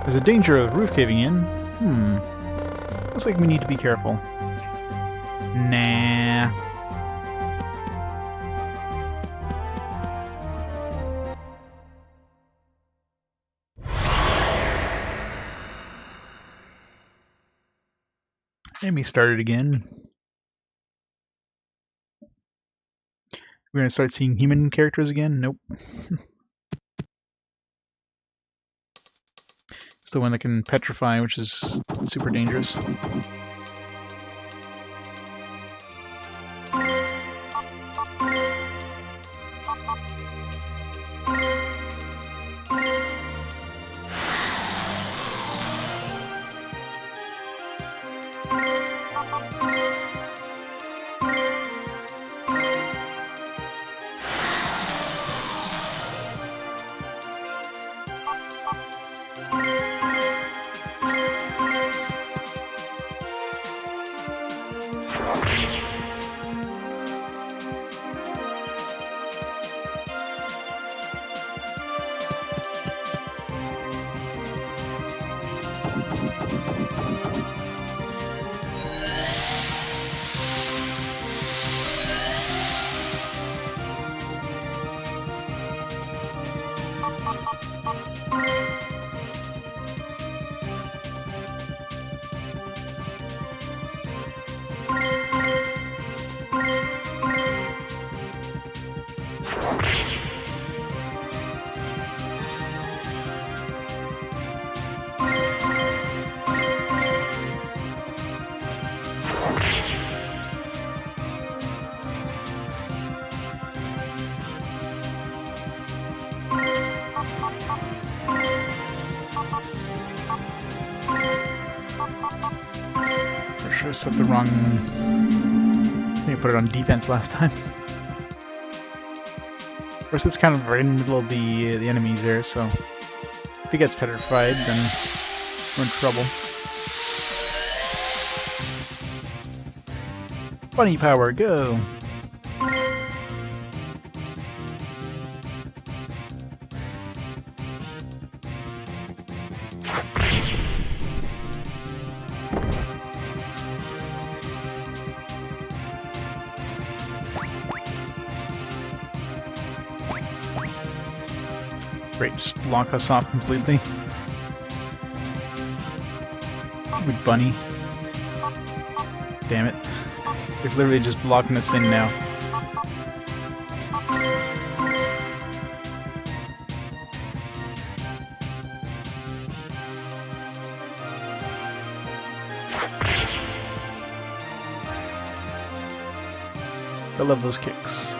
There's a danger of the roof caving in. Looks like we need to be careful. Nah. Let me start it again. We're gonna start seeing human characters again? Nope. It's the one that can petrify, which is super dangerous. I set the wrong... I think I put it on defense last time. Of course, it's kind of right in the middle of the enemies there, so if he gets petrified, then we're in trouble. Bunny power, go! Great, just block us off completely. Stupid bunny. Damn it. They're literally just blocking us in now. I love those kicks.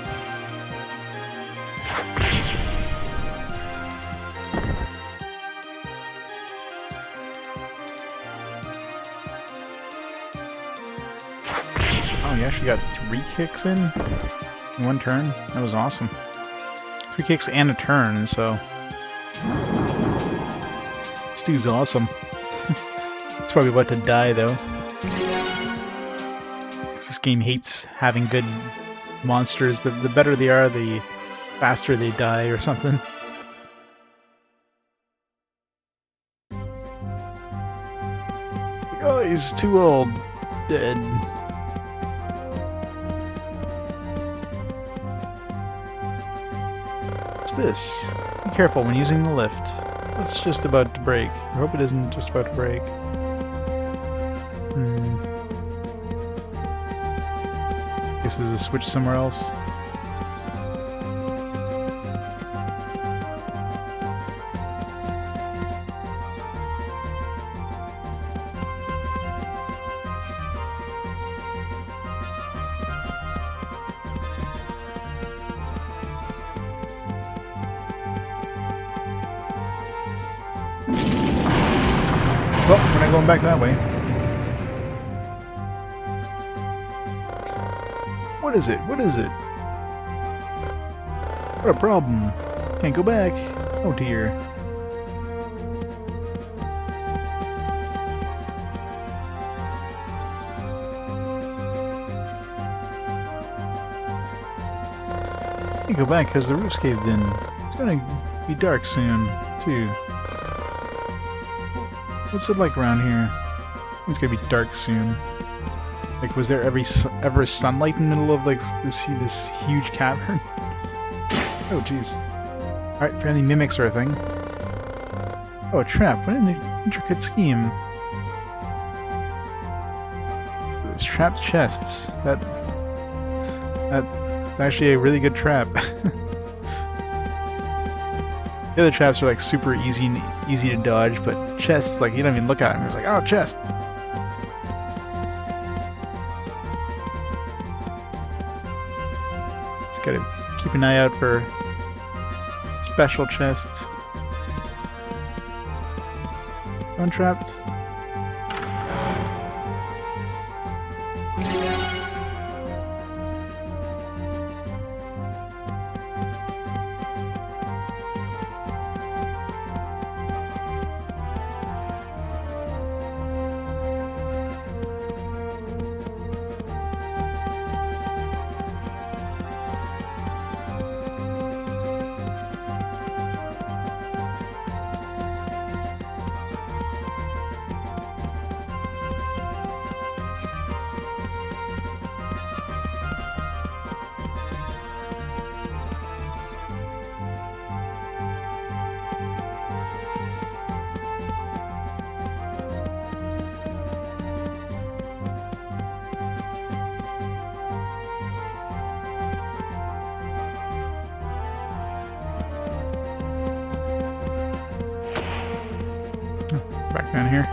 Oh, you actually got 3 kicks in one turn? That was awesome. 3 kicks and a turn, so... This dude's awesome. It's probably about to die, though. This game hates having good monsters. The better they are, the faster they die or something. Oh, he's too old. Dead. What's this? Be careful when using the lift. It's just about to break. I hope it isn't just about to break. Guess there's a switch somewhere else. Well, we're not going back that way. What is it? What is it? What a problem. Can't go back. Oh dear. Can't go back because the roof's caved in. It's gonna be dark soon, too. What's it like around here? It's gonna be dark soon. Like, was there ever sunlight in the middle of, like, this huge cavern? Oh, jeez. Alright, apparently mimics are a thing. Oh, a trap. What an intricate scheme. Those trapped chests. That's actually a really good trap. The other traps are like super easy to dodge, but chests, like, you don't even look at them. It's like, oh, chest. Just gotta keep an eye out for special chests. Untrapped. Back down here.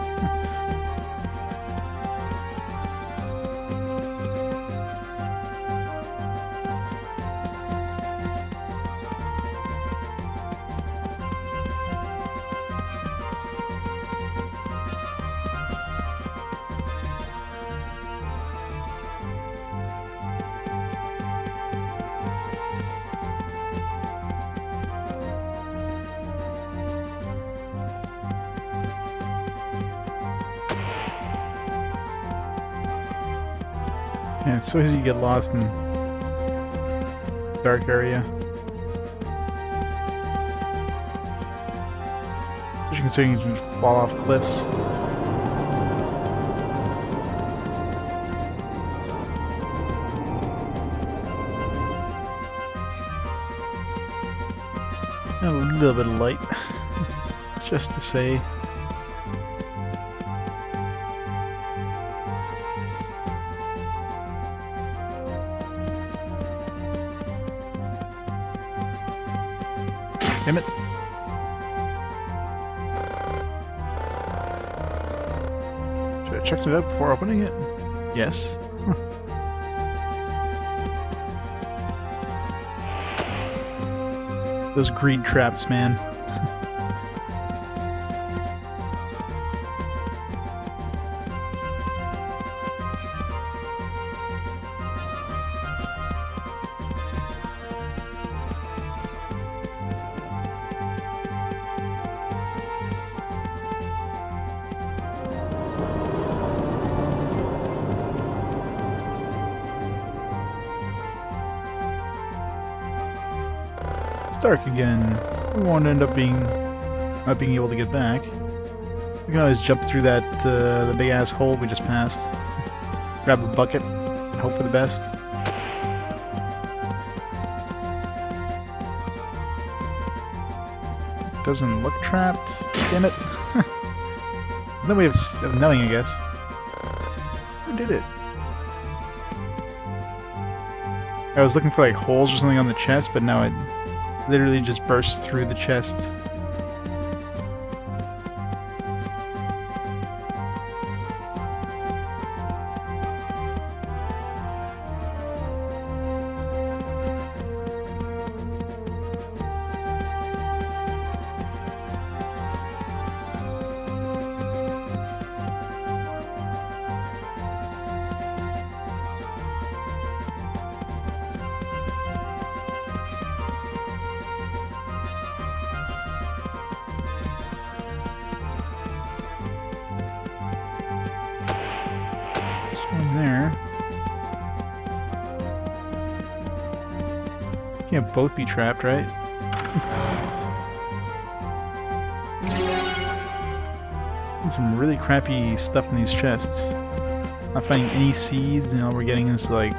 Yeah, it's so easy to get lost in dark area. Especially considering you can fall off cliffs. And a little bit of light, just to say. Damn it. Should I have checked it out before opening it? Yes. Those greed traps, man. It's dark again. We won't end up not being able to get back. We can always jump through that the big ass hole we just passed. Grab a bucket, hope for the best. Doesn't look trapped. Damn it. There's no way of knowing, I guess. Who did it? I was looking for like holes or something on the chest, but now it literally just bursts through the chest. There. Can't both be trapped, right? And some really crappy stuff in these chests. Not finding any seeds, and all we're getting is like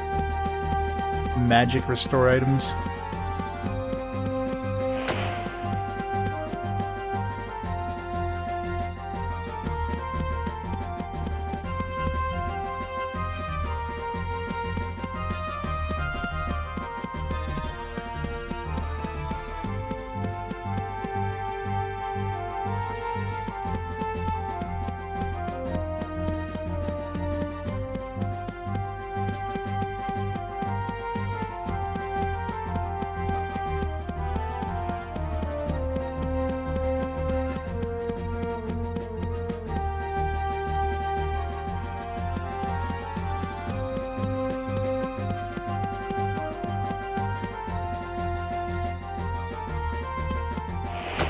magic restore items.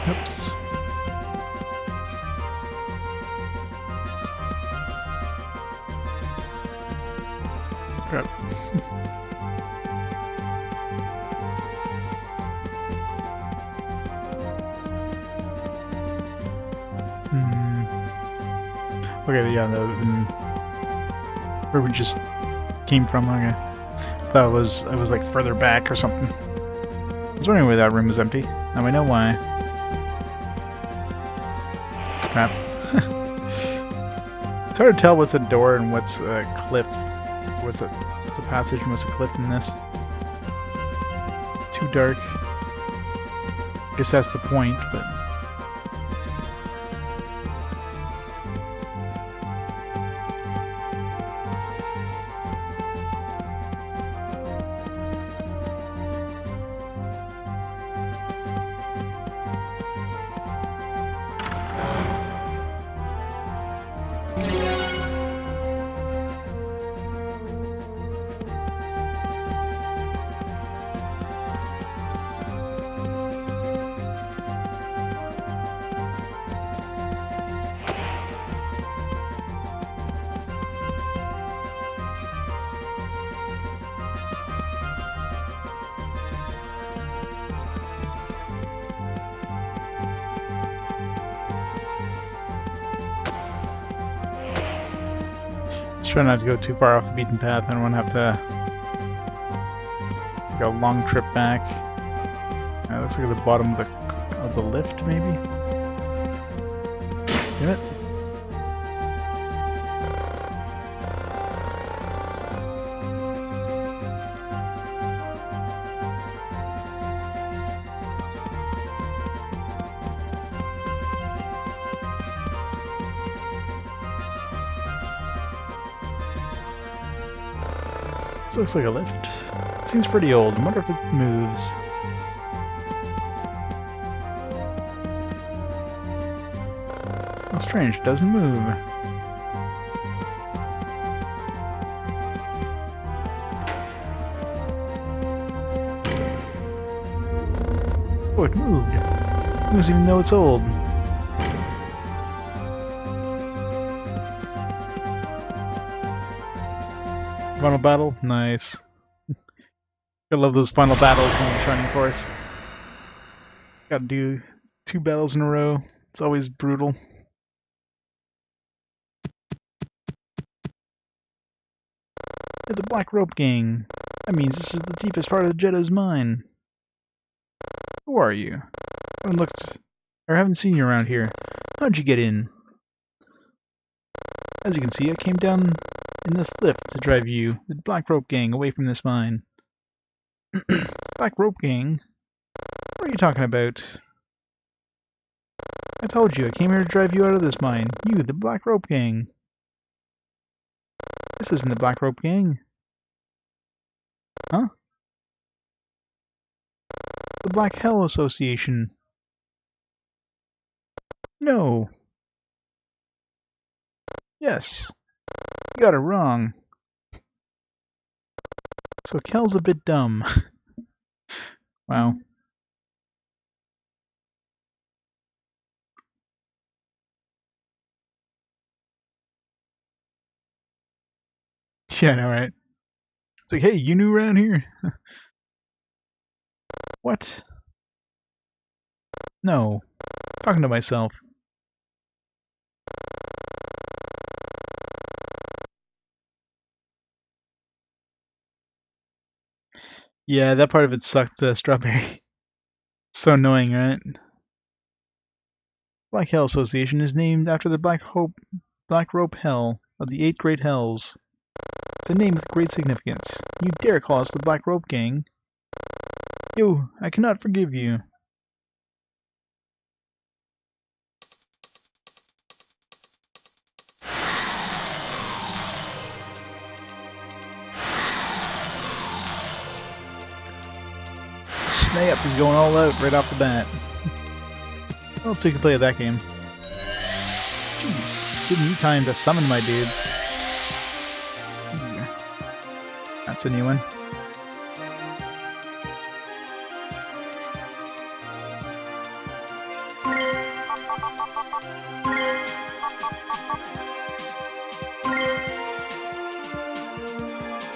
Oops. Crap. Okay, yeah, where we just came from. Okay. Thought I was like further back or something. I was wondering why that room was empty. Now I know why. Crap. It's hard to tell what's a door and what's a cliff. What's a passage and what's a cliff in this. It's too dark. I guess that's the point, but... Let's try not to go too far off the beaten path. I don't want to have to take a long trip back. Looks like at the bottom of the lift, maybe? Damn it. This looks like a lift. It seems pretty old. I wonder if it moves. How strange, it doesn't move. Oh, it moved. It moves even though it's old. Final battle? Nice. I love those final battles in the Shining Force. Gotta do 2 battles in a row. It's always brutal. You're the Black Rope Gang. That means this is the deepest part of the Jedha's mine. Who are you? I haven't seen you around here. How'd you get in? As you can see, I came down in this lift to drive you, the Black Rope Gang, away from this mine. Black Rope Gang? What are you talking about? I told you, I came here to drive you out of this mine. You, the Black Rope Gang. This isn't the Black Rope Gang. Huh? The Black Hell Association. No. Yes. You got it wrong. So Kal's a bit dumb. Wow. Yeah, I know, right? It's like, hey, you new around here? What? No. I'm talking to myself. Yeah, that part of it sucked, Strawberry. So annoying, right? Black Hell Association is named after the Black Rope Hell of the 8 Great Hells. It's a name with great significance. You dare call us the Black Rope Gang? You, I cannot forgive you. Snap is going all out right off the bat. Well, so you can play that game. Jeez, give me time to summon my dudes. That's a new one.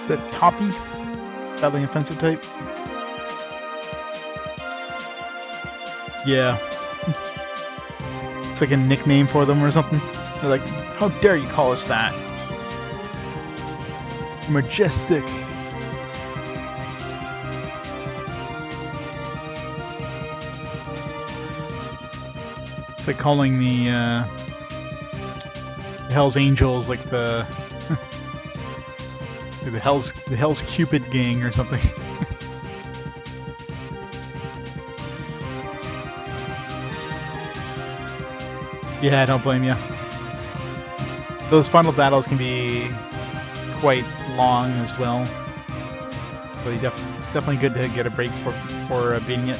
The Toppy? Battling offensive type? Yeah. It's like a nickname for them or something. They're like, how dare you call us that? Majestic. It's like calling the Hell's Angels like the the Hell's Cupid gang or something. Yeah, I don't blame you. Those final battles can be quite long as well. So you definitely good to get a break for beating it.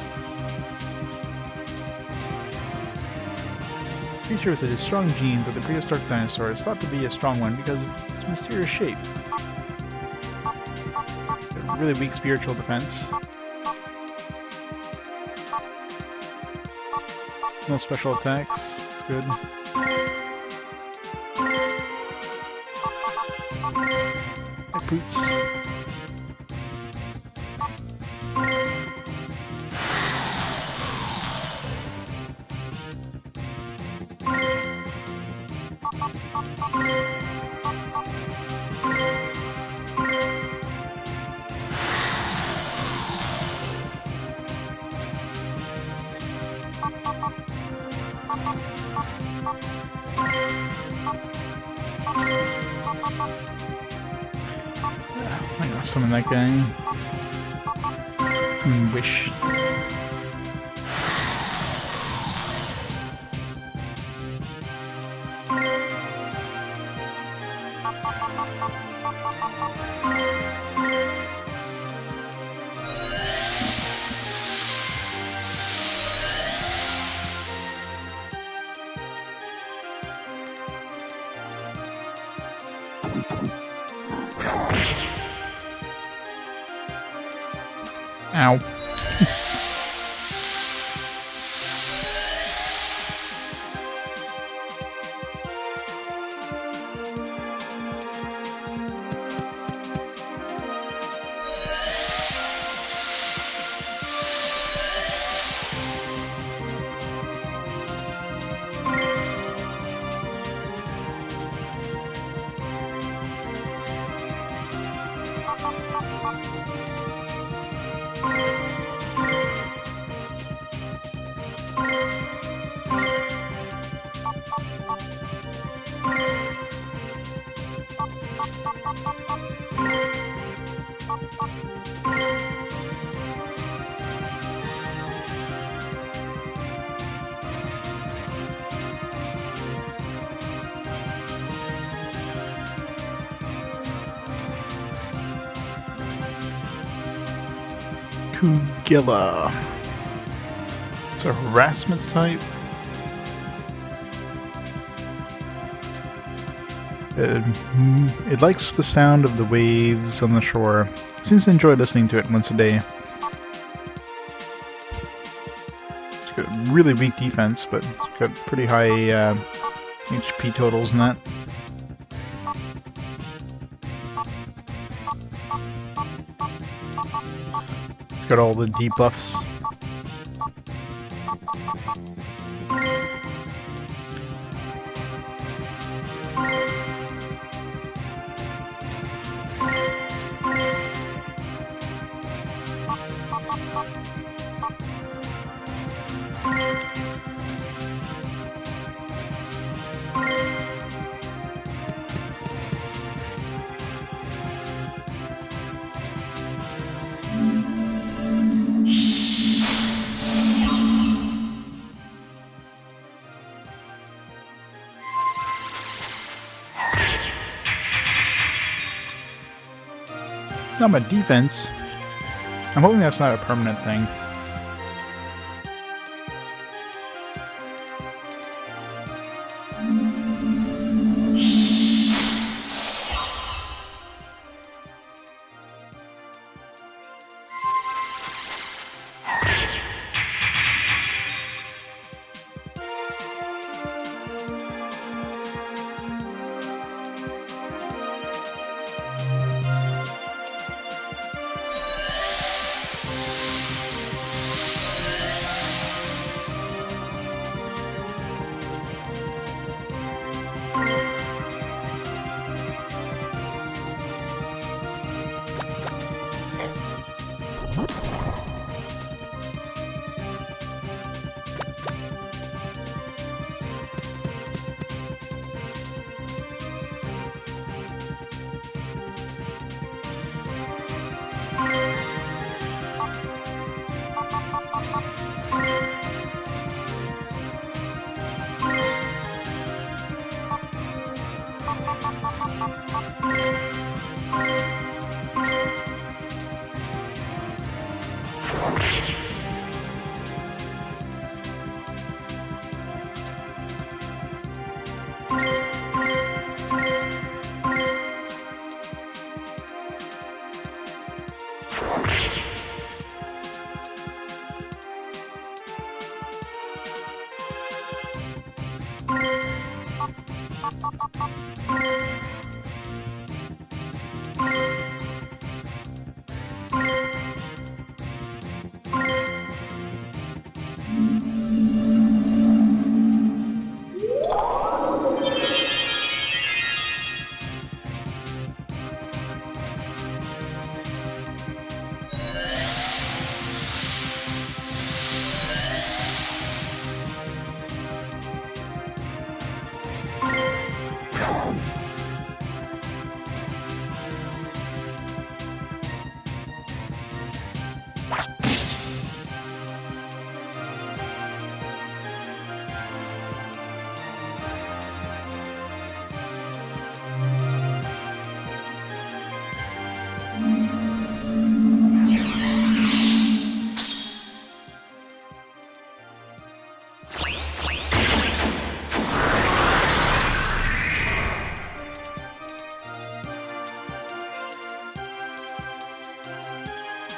Creature with the strong genes of the prehistoric dinosaur is thought to be a strong one because of its mysterious shape. A really weak spiritual defense. No special attacks. It's good. Hey, Poots. I gotta summon that guy. Some wish. Ow. Kugilla. It's a harassment type. It likes the sound of the waves on the shore. Seems to enjoy listening to it once a day. It's got really weak defense, but it's got pretty high HP totals in that. It's got all the debuffs. Not my defense. I'm hoping that's not a permanent thing.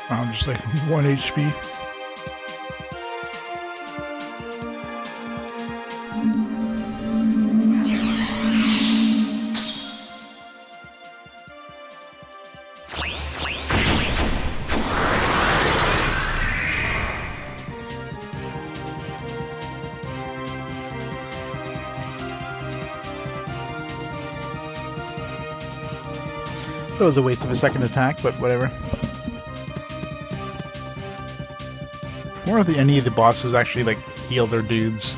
I'm just like 1 HP. That was a waste of a second attack, but whatever. Or if any of the bosses actually like heal their dudes.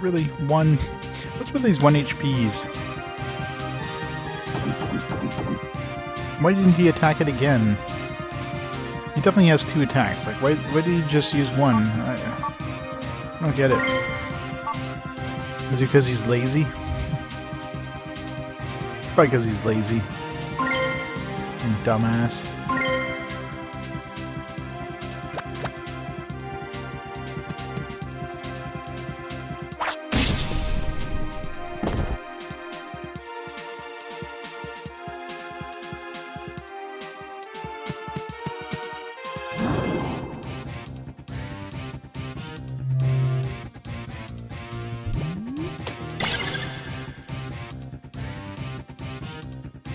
Really, one. What's with these 1 HPs? Why didn't he attack it again? He definitely has 2 attacks. Like, why did he just use 1? I don't get it. Is it because he's lazy? Probably because he's lazy. And dumbass.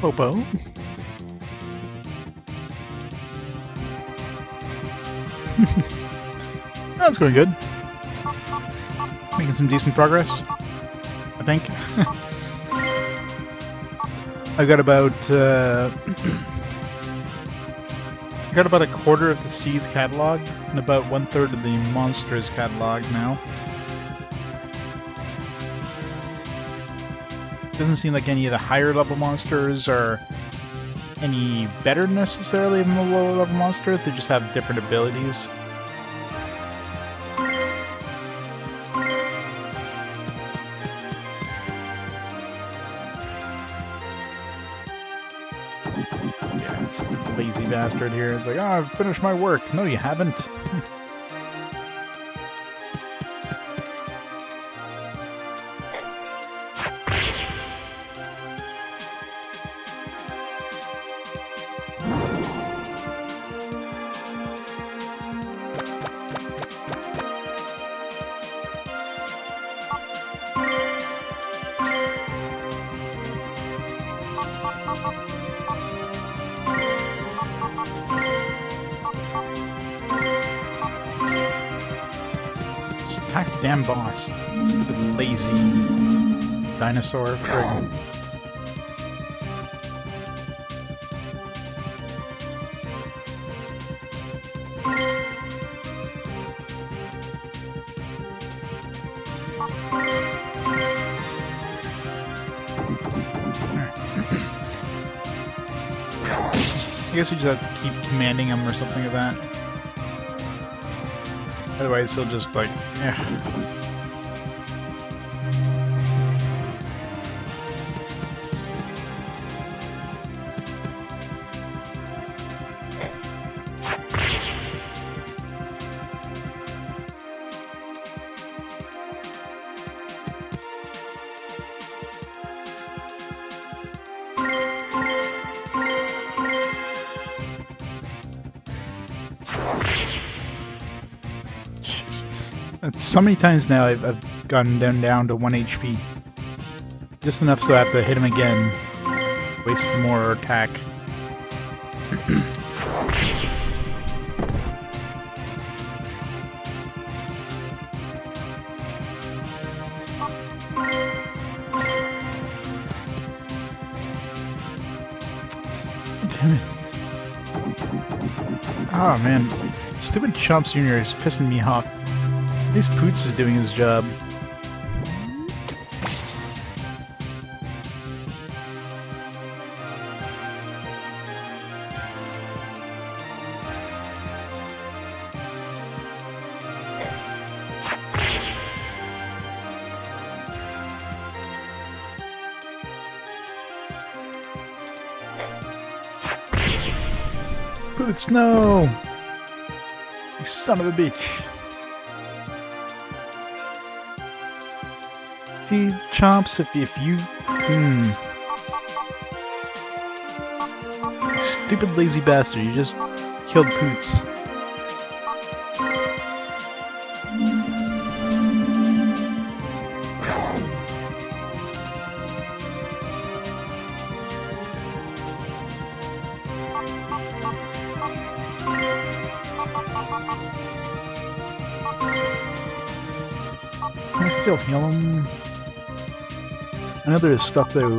Popo. That's going good. Making some decent progress, I think. I got about a quarter of the Seeds catalog and about 1/3 of the Monsters catalog now. Doesn't seem like any of the higher level monsters are any better necessarily than the lower level monsters. They just have different abilities. Stupid lazy bastard here is like, oh, I've finished my work. No, you haven't. Just attack the damn boss. Stupid lazy dinosaur frig. I guess we just have to keep commanding him or something like that. Otherwise he'll just like, It's so many times now I've gotten them down to 1 HP. Just enough so I have to hit him again. Waste more attack. Damn it. Oh man. Stupid Chomps Jr. is pissing me off. At least Poots is doing his job. Poots, no! You son of a bitch. See, Chomps, if you... Stupid lazy bastard, you just killed Poots. Can I still heal him? I know there's stuff though,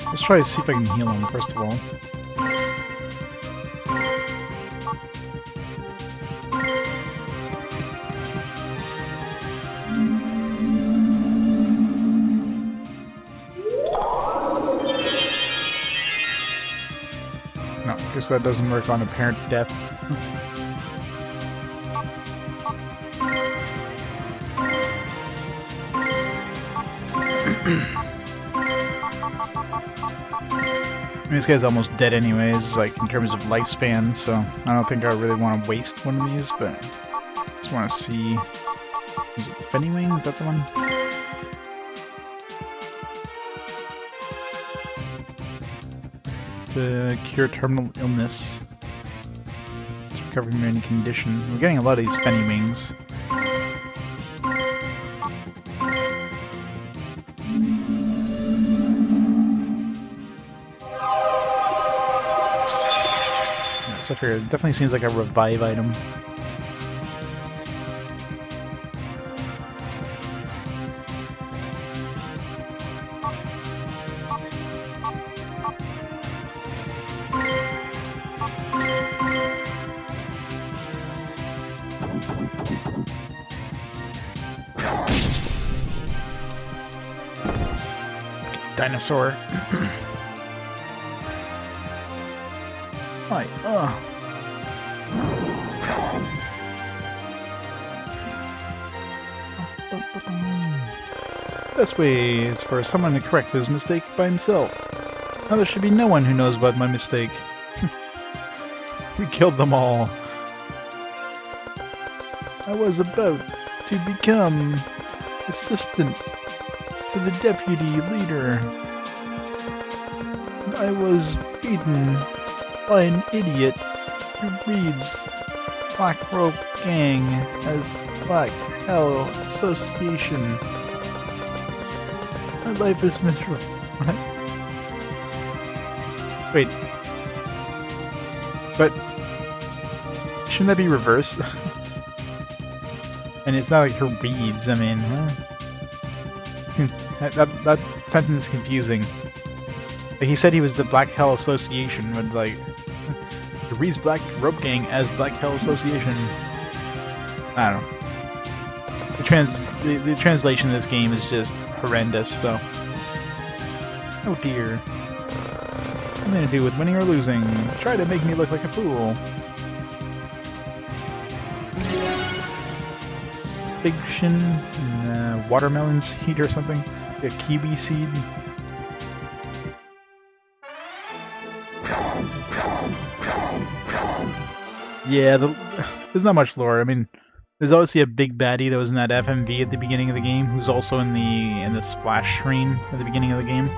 let's try to see if I can heal him first of all. No, I guess that doesn't work on apparent death. I mean, this guy's almost dead anyways, like, in terms of lifespan, so I don't think I really want to waste one of these, but I just want to see... Is it Fennywing? Is that the one? To cure terminal illness. It's recovering from any condition. We're getting a lot of these Fennywings. It definitely seems like a revive item. Dinosaur. Hi, Best way is for someone to correct his mistake by himself. Now there should be no one who knows about my mistake. We killed them all. I was about to become assistant to the deputy leader. I was beaten by an idiot who reads Black Rope Gang as Black Hell Association. My life is miserable. What? Wait. But shouldn't that be reversed? And it's not like her reads, I mean, that sentence is confusing. Like, he said he was the Black Hell Association, but like, he reads Black Rope Gang as Black Hell Association. I don't know. The translation of this game is just horrendous, so. Oh dear. What am I gonna do with winning or losing? Try to make me look like a fool. Big Shin and watermelon seed or something? A kiwi seed? Yeah, there's not much lore. I mean, there's obviously a big baddie that was in that FMV at the beginning of the game, who's also in the splash screen at the beginning of the game.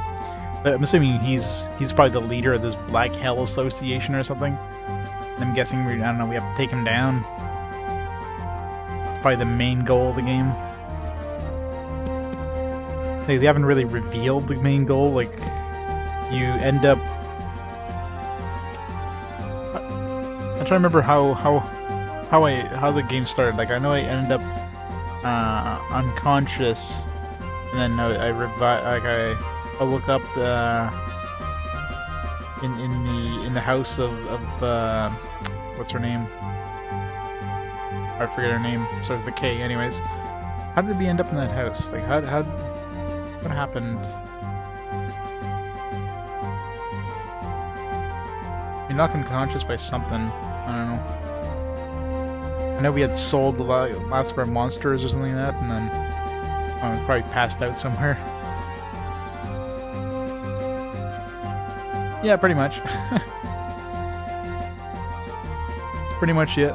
But I'm assuming he's probably the leader of this Black Hell Association or something. And I'm guessing I don't know, we have to take him down. Probably the main goal of the game. They haven't really revealed the main goal. Like, you end up. I'm trying to remember how the game started. Like, I know I ended up unconscious, and then I woke up in the house of what's her name? I forget her name. Starts with a K. Anyways, how did we end up in that house? Like, what happened? You're knocked unconscious by something. I don't know. I know we had sold the last of our monsters or something like that, and then we probably passed out somewhere. Yeah, pretty much. That's pretty much it.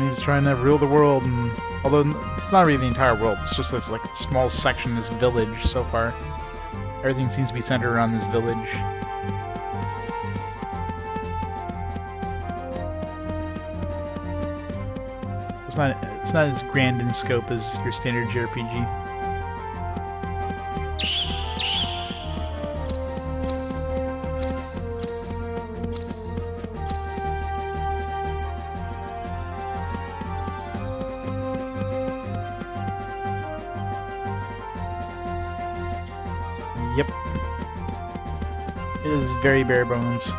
He's trying to rule the world, and although it's not really the entire world, it's just this like small section, this village so far. Everything seems to be centered around this village. It's not as grand in scope as your standard JRPG. Yep. It is very bare bones.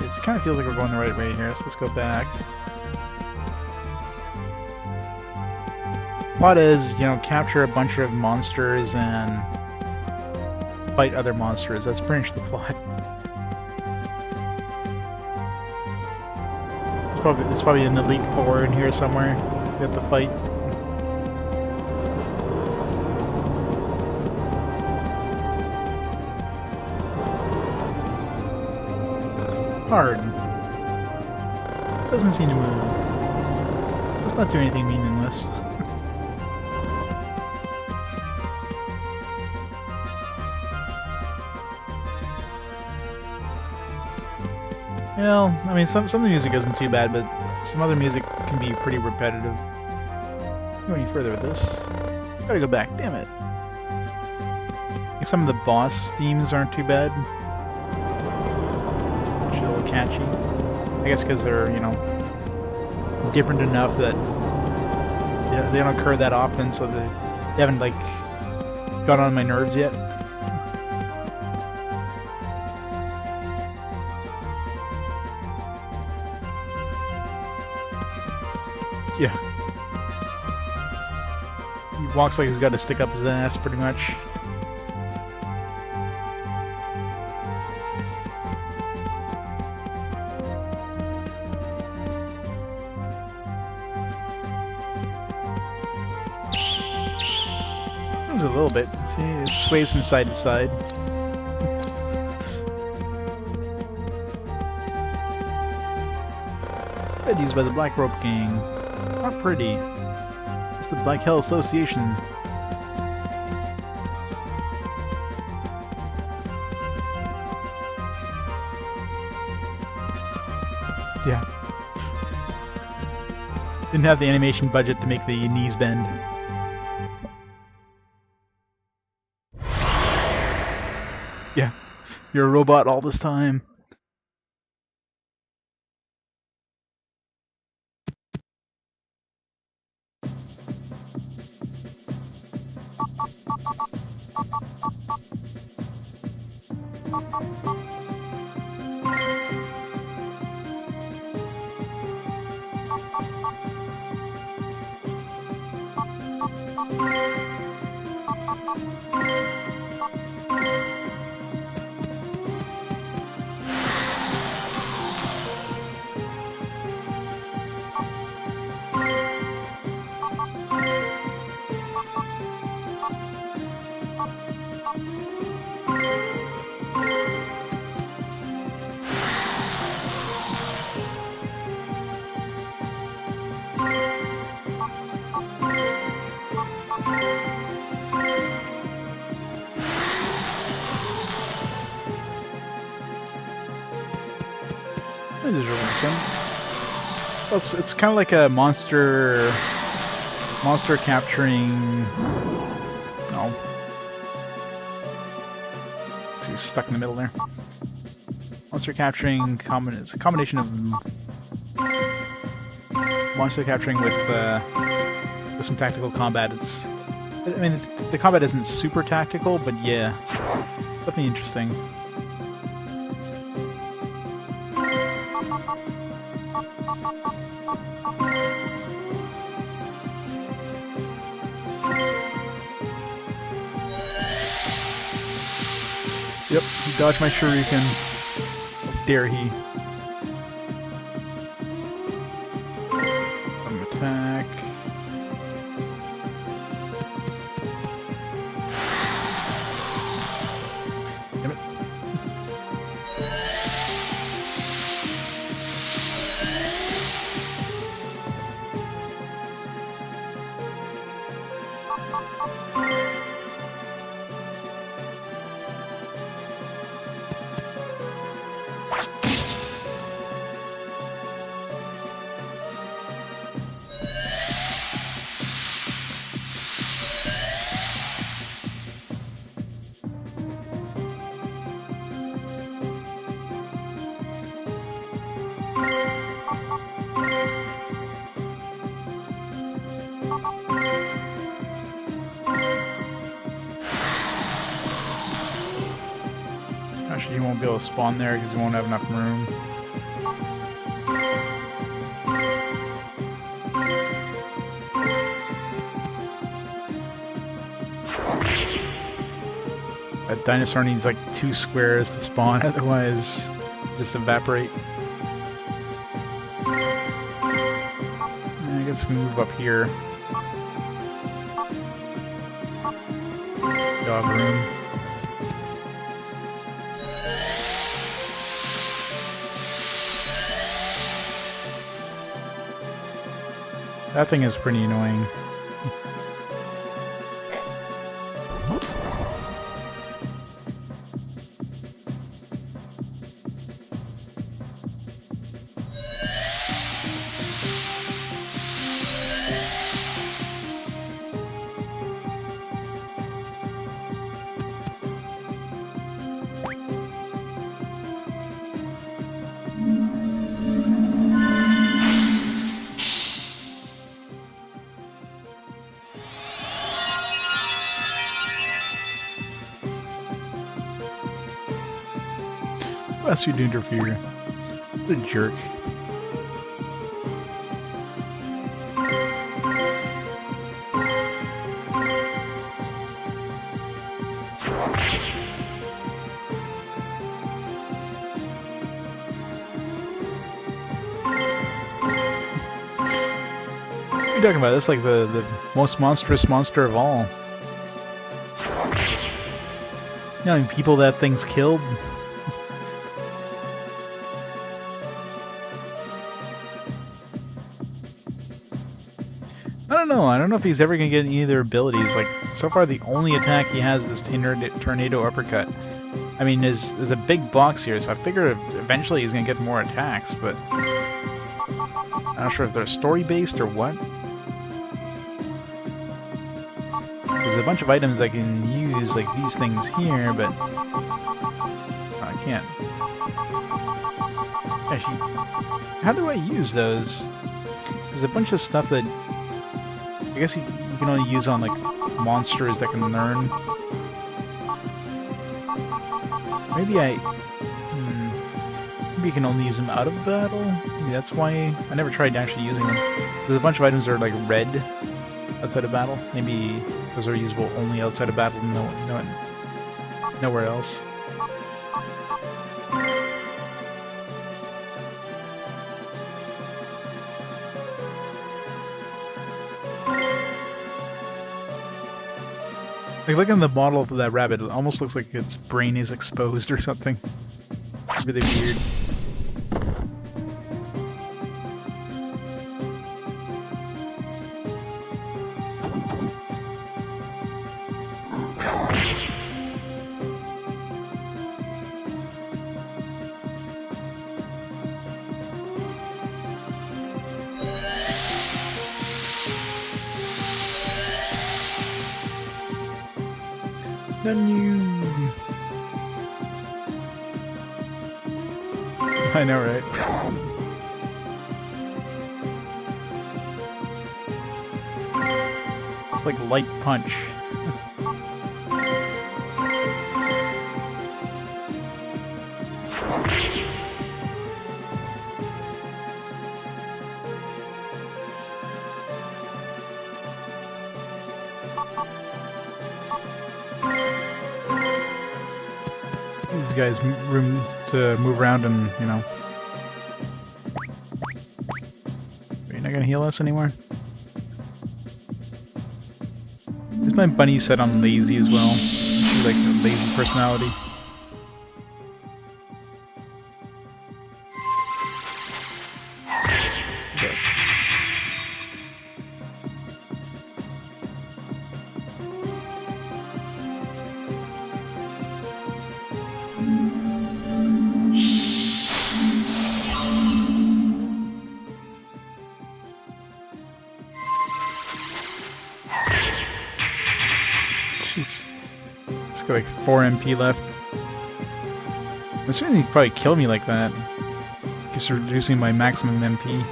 It kind of feels like we're going the right way here, so let's go back. Plot is, you know, capture a bunch of monsters and fight other monsters. That's pretty much the plot. There's probably an Elite Four in here somewhere. We have to fight. Hard. Doesn't seem to move. Let's not do anything meaningless. Well, I mean, some of the music isn't too bad, but some other music can be pretty repetitive. Go any further with this? Gotta go back. Damn it. Some of the boss themes aren't too bad. Actually, a little catchy. I guess because they're, you know, different enough that they don't occur that often, so they haven't like got on my nerves yet. Yeah. He walks like he's got to stick up his ass, pretty much. Moves a little bit. See, it sways from side to side. Bed used by the Black Rope Gang. Not pretty. It's the Black Hell Association. Yeah. Didn't have the animation budget to make the knees bend. Yeah. You're a robot all this time. It is really some. It's kind of like a monster capturing. Oh, he's stuck in the middle there. Monster capturing it's a combination of monster capturing with some tactical combat. The combat isn't super tactical, but yeah, something interesting. Yep, he dodged my shuriken. How dare he? Attack. Damn it. Actually, he won't be able to spawn there because he won't have enough room. A dinosaur needs like 2 squares to spawn, otherwise just evaporate. I guess we move up here. You'll have room. That thing is pretty annoying. Why else would you interfere? What a jerk. What are you talking about? That's like the most monstrous monster of all. You know how many people that thing's killed? I don't know. I don't know if he's ever gonna get any of their abilities. Like, so far the only attack he has is this tornado uppercut. I mean, there's a big box here, so I figure eventually he's gonna get more attacks, but I'm not sure if they're story-based or what. There's a bunch of items I can use, like these things here, but I can't. Actually, how do I use those? There's a bunch of stuff that I guess you can only use on like monsters that can learn. Maybe maybe you can only use them out of battle? Maybe that's why I never tried actually using them. There's a bunch of items that are like red outside of battle. Maybe those are usable only outside of battle, nowhere else. Like, look at the model of that rabbit. It almost looks like its brain is exposed or something. Really weird. I know, right? It's like light punch. These guys room to move around and, you know. Are you not gonna heal us anymore? Is my bunny set on lazy as well? She's like a lazy personality. Okay. Jeez. It's got like 4 MP left. I'm assuming he'd probably kill me like that. Just reducing my maximum MP.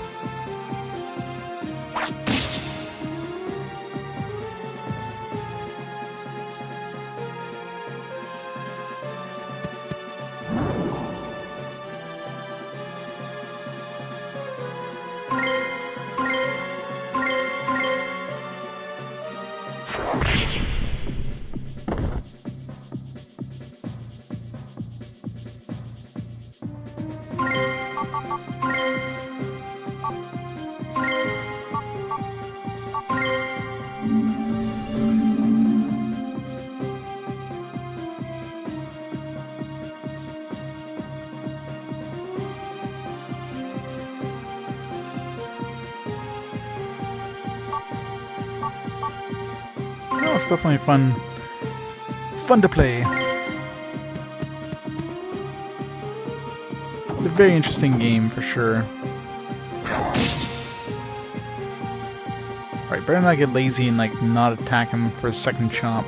Well, it's definitely fun. It's fun to play. It's a very interesting game for sure. Alright, better not get lazy and like not attack him for a second chomp.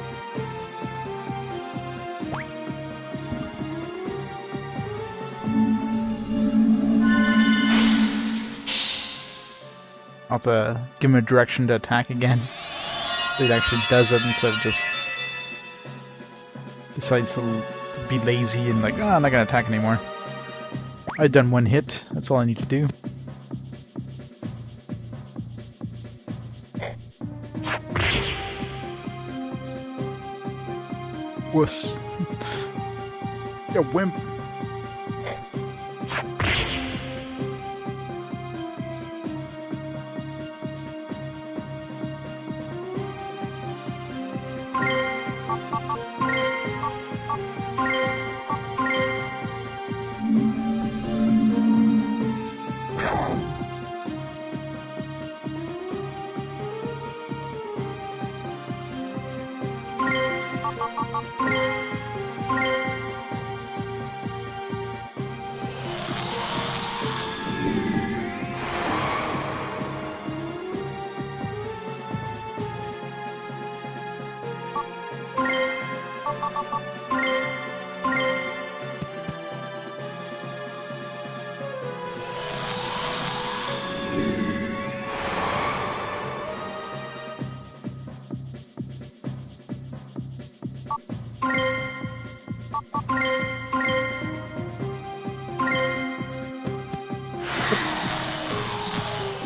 I'll have to give him a direction to attack again. It actually does it instead of just decides to be lazy and like, oh, I'm not gonna attack anymore. I've done 1 hit, that's all I need to do. Wuss. You wimp.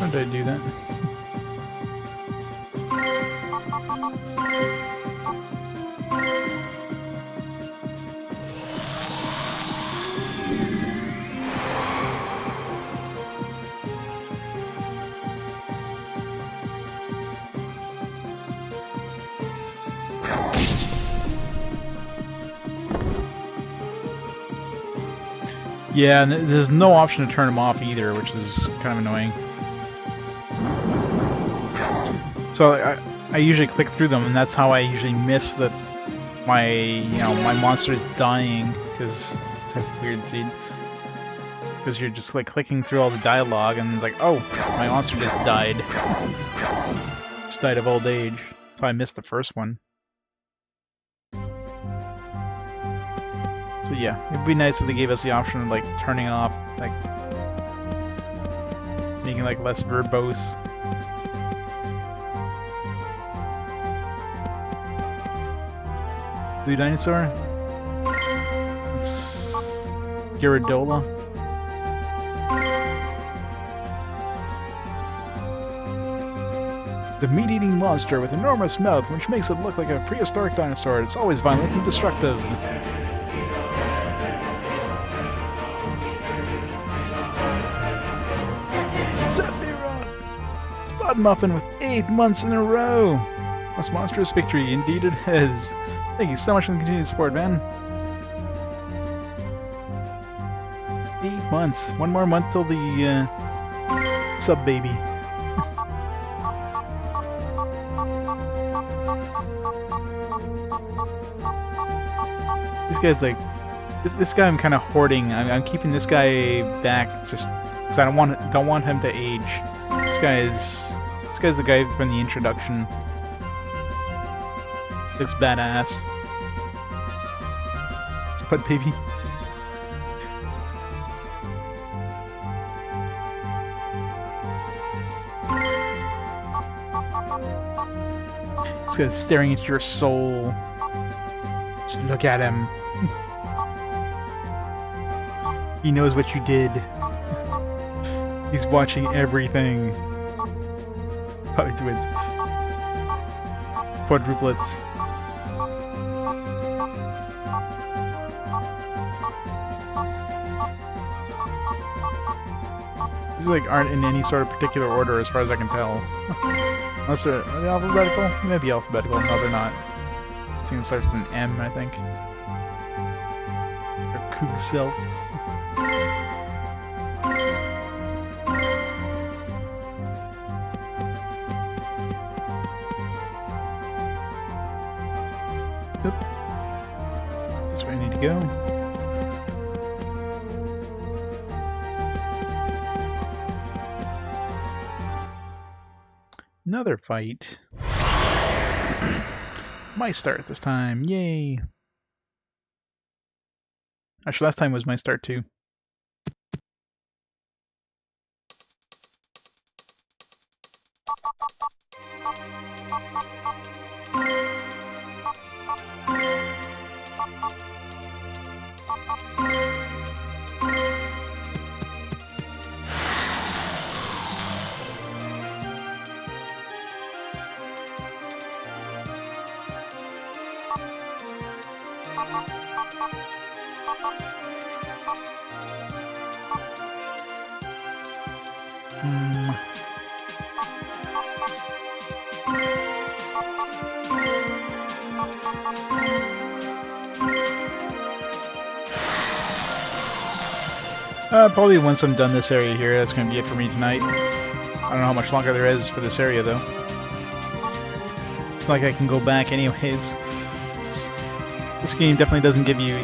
How did I do that? Yeah, and there's no option to turn them off either, which is kind of annoying. So I usually click through them, and that's how I usually miss that my my monster is dying, because it's a weird seed. Because you're just like clicking through all the dialogue, and it's like, oh, my monster just died. Just died of old age. So I missed the first one. So yeah, it'd be nice if they gave us the option of like turning off, like making like less verbose. Blue dinosaur? It's Gyaradola. The meat-eating monster with an enormous mouth which makes it look like a prehistoric dinosaur. It's always violent and destructive. Sephiroth! Spot Muffin with 8 months in a row! Most monstrous victory, indeed it is. Thank you so much for the continued support, man. 8 months. One more month till the sub baby. This guy's like, this guy I'm kind of hoarding. I'm keeping this guy back just because I don't want him to age. This guy's the guy from the introduction. Looks badass. It's a put baby. This guy's staring into your soul. Just look at him. He knows what you did. He's watching everything. Puppy twins. Quadruplets. These like aren't in any sort of particular order as far as I can tell. Unless are they alphabetical? They may be alphabetical. No, they're not. This thing starts with an M, I think. Or Kugsel. Oop. Is this where I need to go? Another fight. My start this time. Yay. Actually, last time was my start too. Probably once I'm done this area here, that's going to be it for me tonight. I don't know how much longer there is for this area, though. It's not like I can go back anyways. This game definitely doesn't give you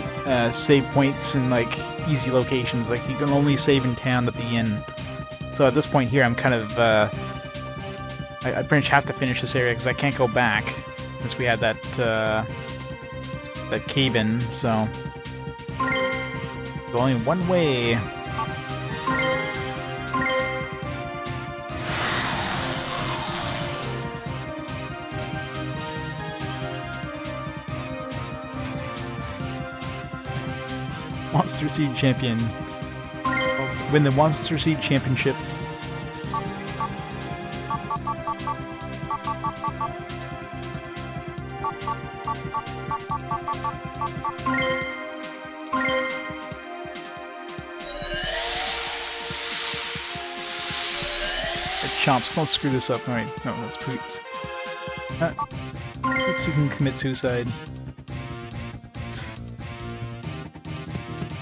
save points in like easy locations. Like you can only save in town at the inn. So at this point here, I'm kind of I pretty much have to finish this area because I can't go back since we had that that cave in. So there's only one way. Monsterseed champion. Win the Monsterseed championship. Chomps, don't screw this up. Alright, no, that's poot. Let's see if you can commit suicide.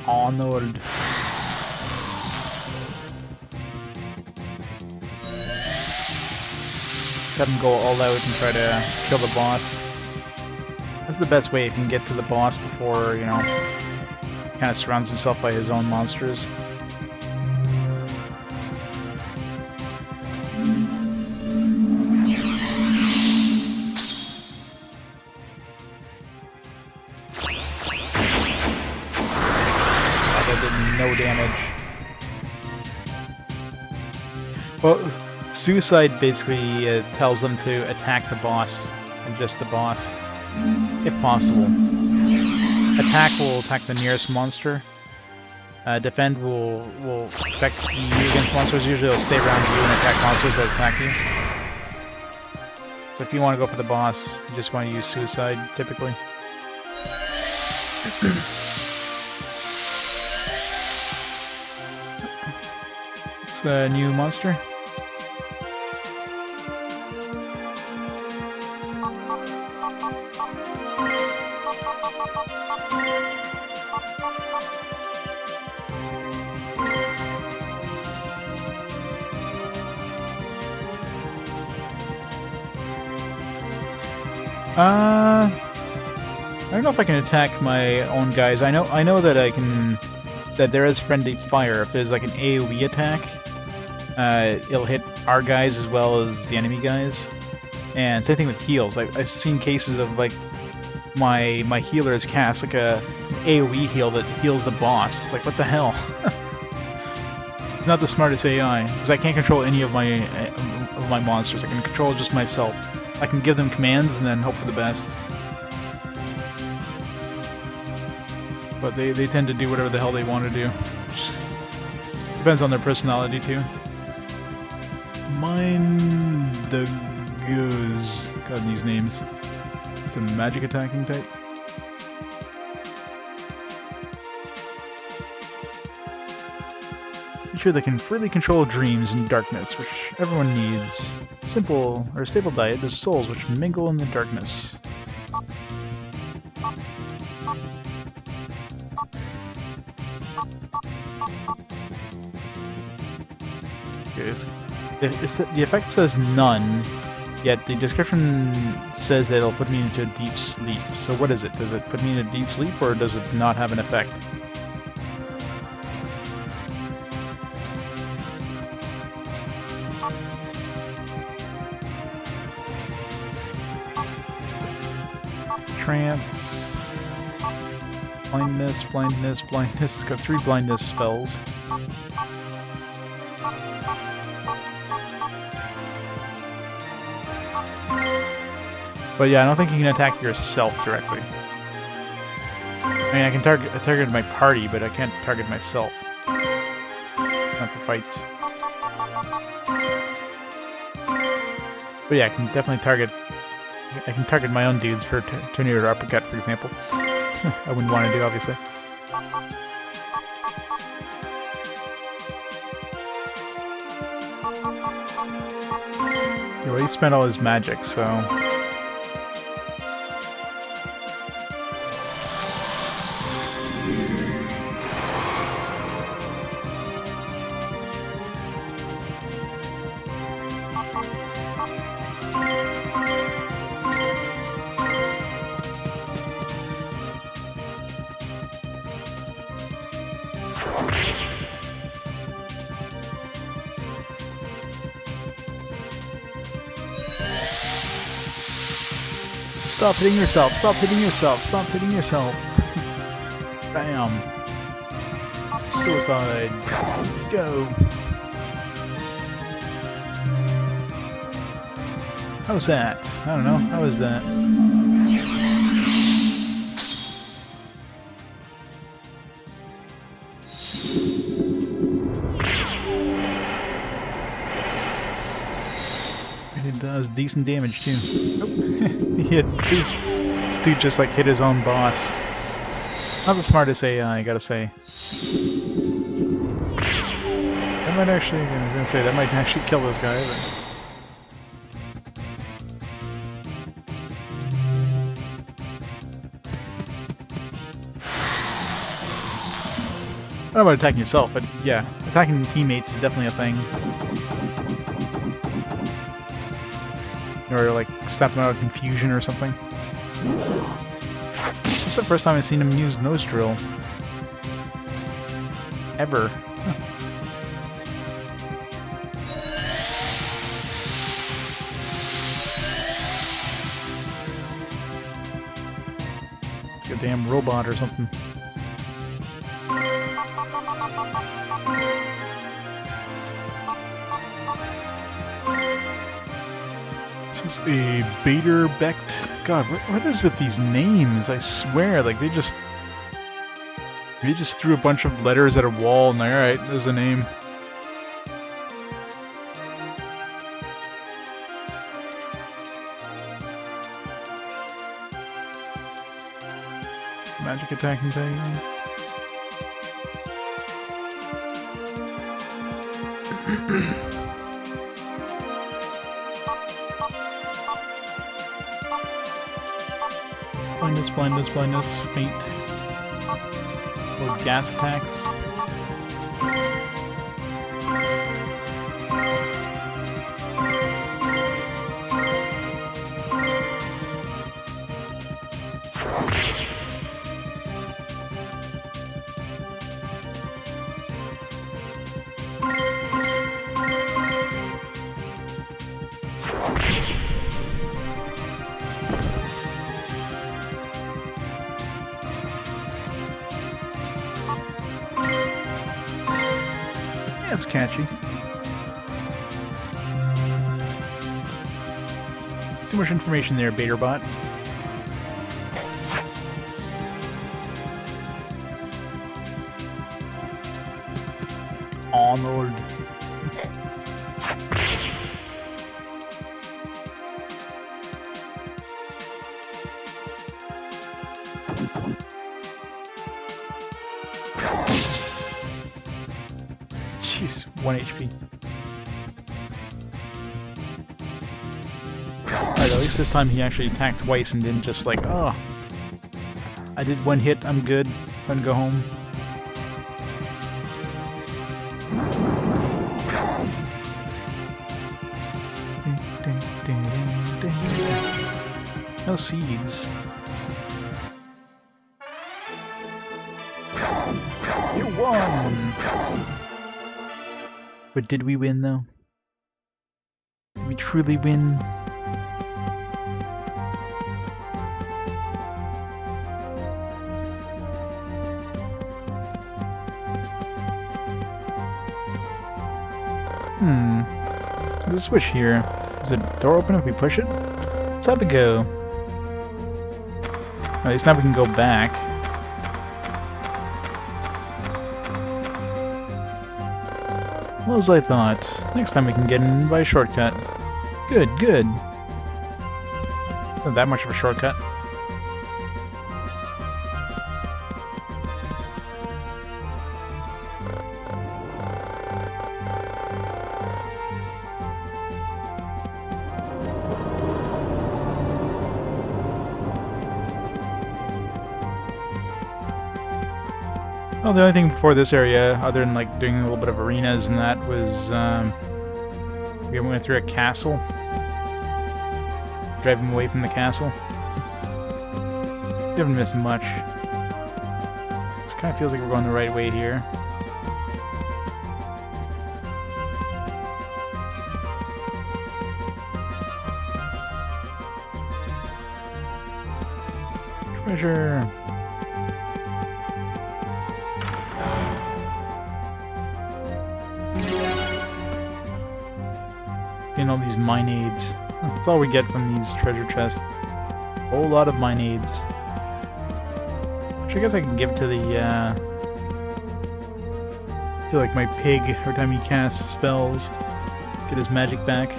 Honored. Have him go all out and try to kill the boss. That's the best way if you can get to the boss before, you know, he kind of surrounds himself by his own monsters. No damage. Well, suicide basically tells them to attack the boss, and just the boss, if possible. Attack will attack the nearest monster. Defend will protect you against monsters. Usually it'll stay around you and attack monsters that attack you. So if you want to go for the boss, you just want to use suicide, typically. It's a new monster. I don't know if I can attack my own guys. I know that I can. That there is friendly fire. If there's like an AoE attack, it'll hit our guys as well as the enemy guys. And same thing with heals. I've seen cases of like my healers cast like a AoE heal that heals the boss. It's like, what the hell? Not the smartest AI, because I can't control any of my monsters. I can control just myself. I can give them commands and then hope for the best. But they tend to do whatever the hell they want to do. Depends on their personality too. Mind the goose. God, these names. It's a magic attacking type. Creature that can freely control dreams and darkness, which everyone needs. Simple or stable diet is souls which mingle in the darkness. The effect says none, yet the description says that it'll put me into a deep sleep. So what is it? Does it put me in a deep sleep, or does it not have an effect? Trance, blindness, blindness, blindness. It's got 3 blindness spells. But yeah, I don't think you can attack yourself directly. I mean, I can target my party, but I can't target myself. Not for fights. But yeah, I can definitely target. I can target my own dudes for tornado uppercut, for example. I wouldn't want to do, obviously. Well, he spent all his magic, so. Stop hitting yourself! Stop hitting yourself! Stop hitting yourself! Bam! Suicide! Go! How was that? I don't know. How was that? It does decent damage too. Oh. He hit. See, this dude just like hit his own boss. Not the smartest AI, I gotta say. That might actually. I was gonna say that might actually kill this guy. But... I don't know about attacking yourself, but yeah, attacking teammates is definitely a thing. Or like snap them out of confusion or something. This is the first time I've seen him use nose drill. Ever. It's like a damn robot or something. This is a Bader-Becht. God, what is with these names? I swear, like they just threw a bunch of letters at a wall and like, alright, there's a name. Magic attacking thing. Blindness, blindness, blindness, faint. Or gas attacks. That's catchy. It's too much information there, Baderbot. Arnold. Jeez, 1 HP. Alright, at least this time he actually attacked twice and didn't just like, oh, I did one hit, I'm good, I'm gonna go home. No seeds. You won! But did we win, though? Did we truly win? There's a switch here. Does the door open if we push it? Let's have a go. At least now we can go back. Well, as I thought. Next time we can get in by a shortcut. Good, good. Not that much of a shortcut. Well, the only thing before this area, other than like doing a little bit of arenas and that, was we went through a castle. Driving away from the castle. We haven't missed much. This kind of feels like we're going the right way here. Treasure! Getting all these mine aids. That's all we get from these treasure chests. A whole lot of mine aids. Which I guess I can give to the, I feel like my pig, every time he casts spells, get his magic back.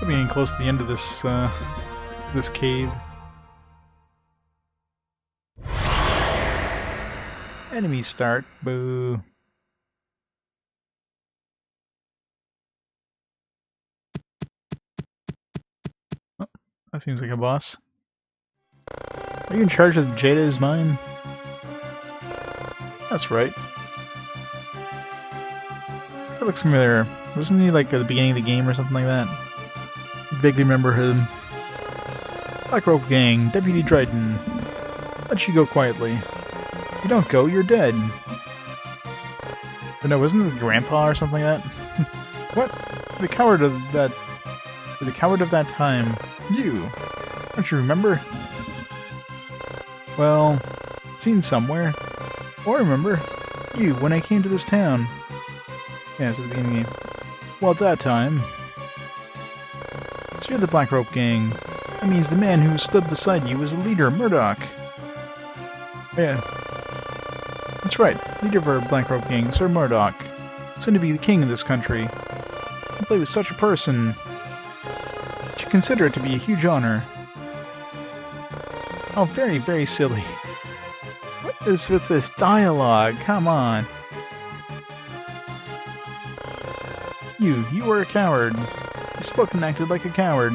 I'm getting close to the end of this, this cave. Enemy start. Boo. Oh, that seems like a boss. Are you in charge of Jada's mine? That's right. That looks familiar. Wasn't he like at the beginning of the game or something like that? I vaguely remember him. Black Rope Gang, Deputy Dryden. Let you go quietly. If you don't go, you're dead. But no, wasn't it Grandpa or something like that? What? The coward of that... The coward of that time. You. Don't you remember? Well, seen somewhere. Oh, I remember. You, when I came to this town. Yeah, it's at the beginning of the game. Well, at that time... So you're the Black Rope Gang. That means the man who stood beside you was the leader, Murdoch. Yeah. That's right. Leader of our Black Rope Gang, Sir Murdoch. Soon to be the king of this country. To play with such a person, you should consider it to be a huge honor. Oh, very, very silly. What is with this dialogue? Come on. You were a coward. You spoke and acted like a coward.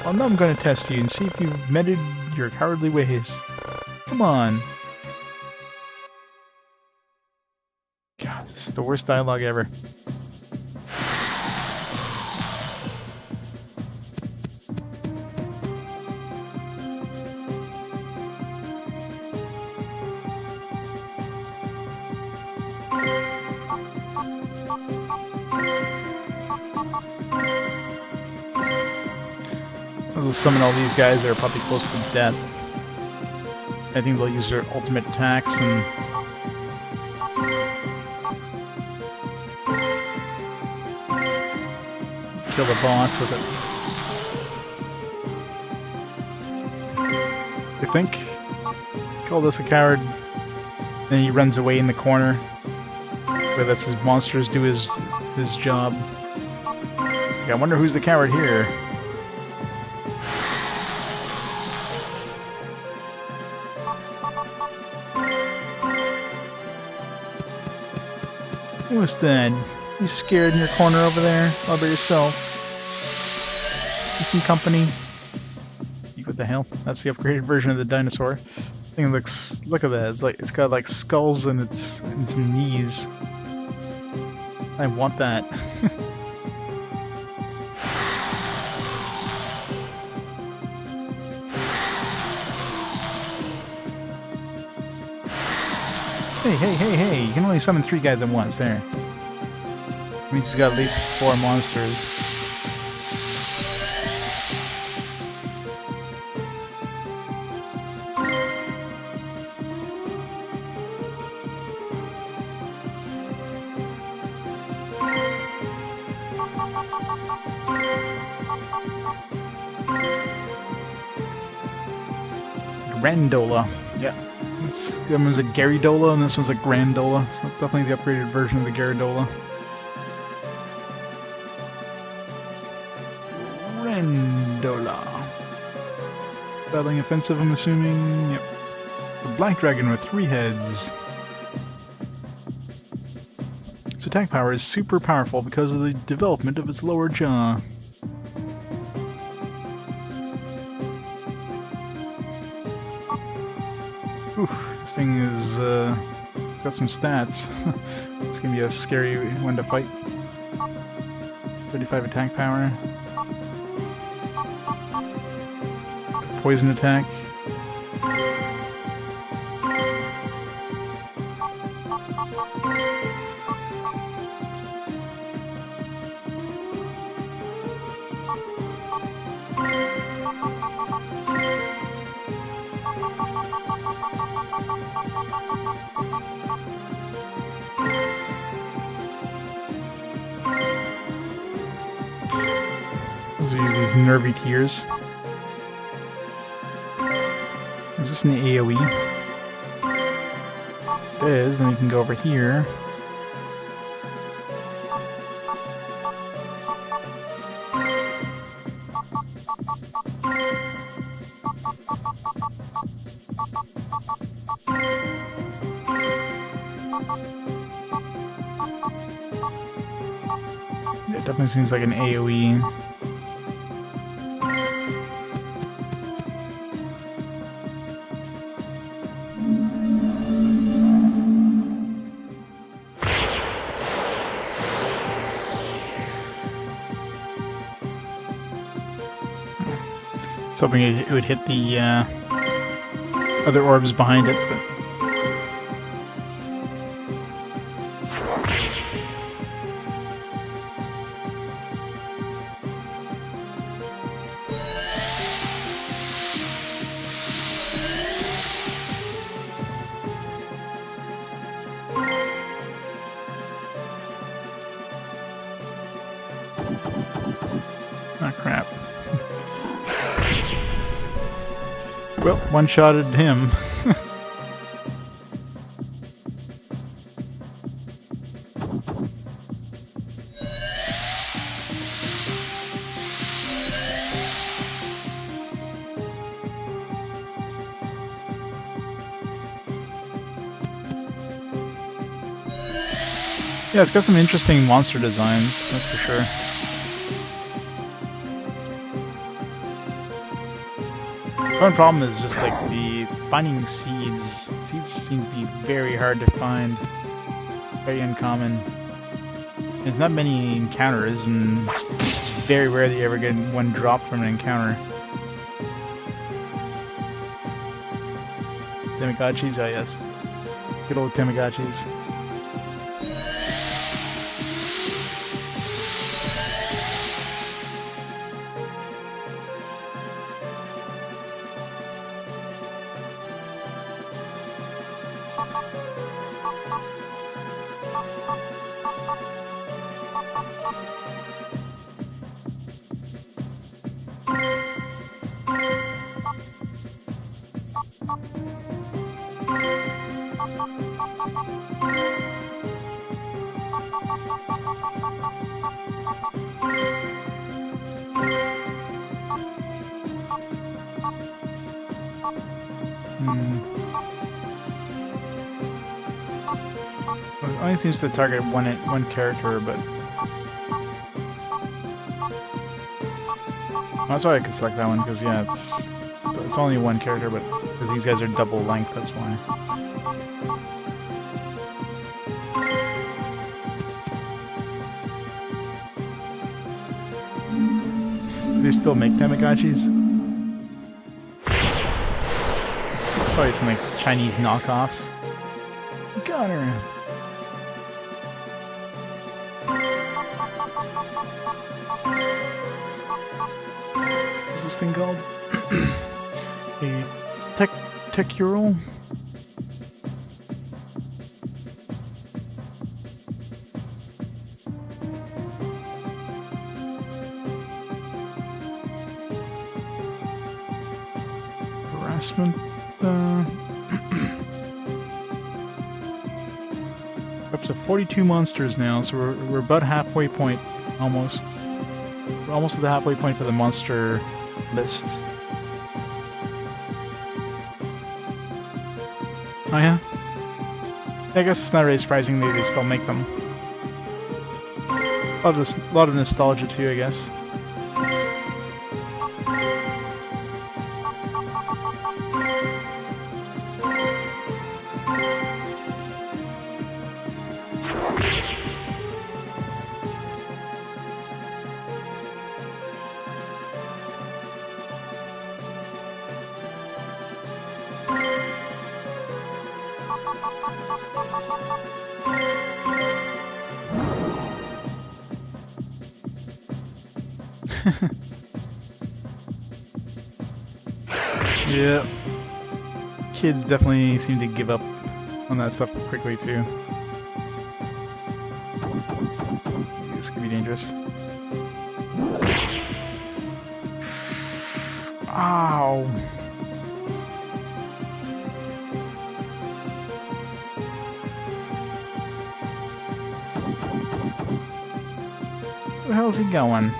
Well, now I'm going to test you and see if you've mended your cowardly ways. Come on. God, this is the worst dialogue ever. I'll summon all these guys that are probably close to death. I think they'll use their ultimate attacks and... kill the boss with it. I think. Call this a coward. Then he runs away in the corner. Where lets his monsters do his job. Yeah, I wonder who's the coward here. What's that? You scared in your corner over there all by yourself? You some company? What the hell? That's the upgraded version of the dinosaur. Thing looks. Look at that. It's got like skulls in its knees. I want that. Hey, you can only summon 3 guys at once, there. Means he's got at least 4 monsters. Grandola. Yeah. That one's a Gyaradola and this one's a Grandola. So that's definitely the upgraded version of the Gyaradola. Grandola. Battling offensive, I'm assuming. Yep. A black dragon with 3 heads. Its attack power is super powerful because of the development of its lower jaw. This thing is got some stats. It's gonna be a scary one to fight. 35 attack power. Poison attack. also use these nervy tears. Is this an AoE? It is, then we can go over here. It definitely seems like an AoE. I was hoping it would hit the other orbs behind it, but... Oh crap. Well, one-shotted him. Yeah, it's got some interesting monster designs, that's for sure. One problem is just like the finding seeds. Seeds seem to be very hard to find, very uncommon. There's not many encounters, and it's very rare that you ever get one dropped from an encounter. Tamagotchis, oh yes. Good old Tamagotchis. Well, it only seems to target one character, but that's why I could select that one, because yeah, it's only one character, but because these guys are double length, that's why. Do they still make Tamagotchis? It's probably some like Chinese knockoffs. Got her. What's this thing called? A tech Ural? Harassment? Up to 42 monsters now, so we're about halfway point, almost. We're almost at the halfway point for the monster list. Oh yeah? I guess it's not really surprising they still make them. A lot of nostalgia too, I guess. Yeah. Kids definitely seem to give up on that stuff quickly too. This could be dangerous. Ow. Where the hell's he going?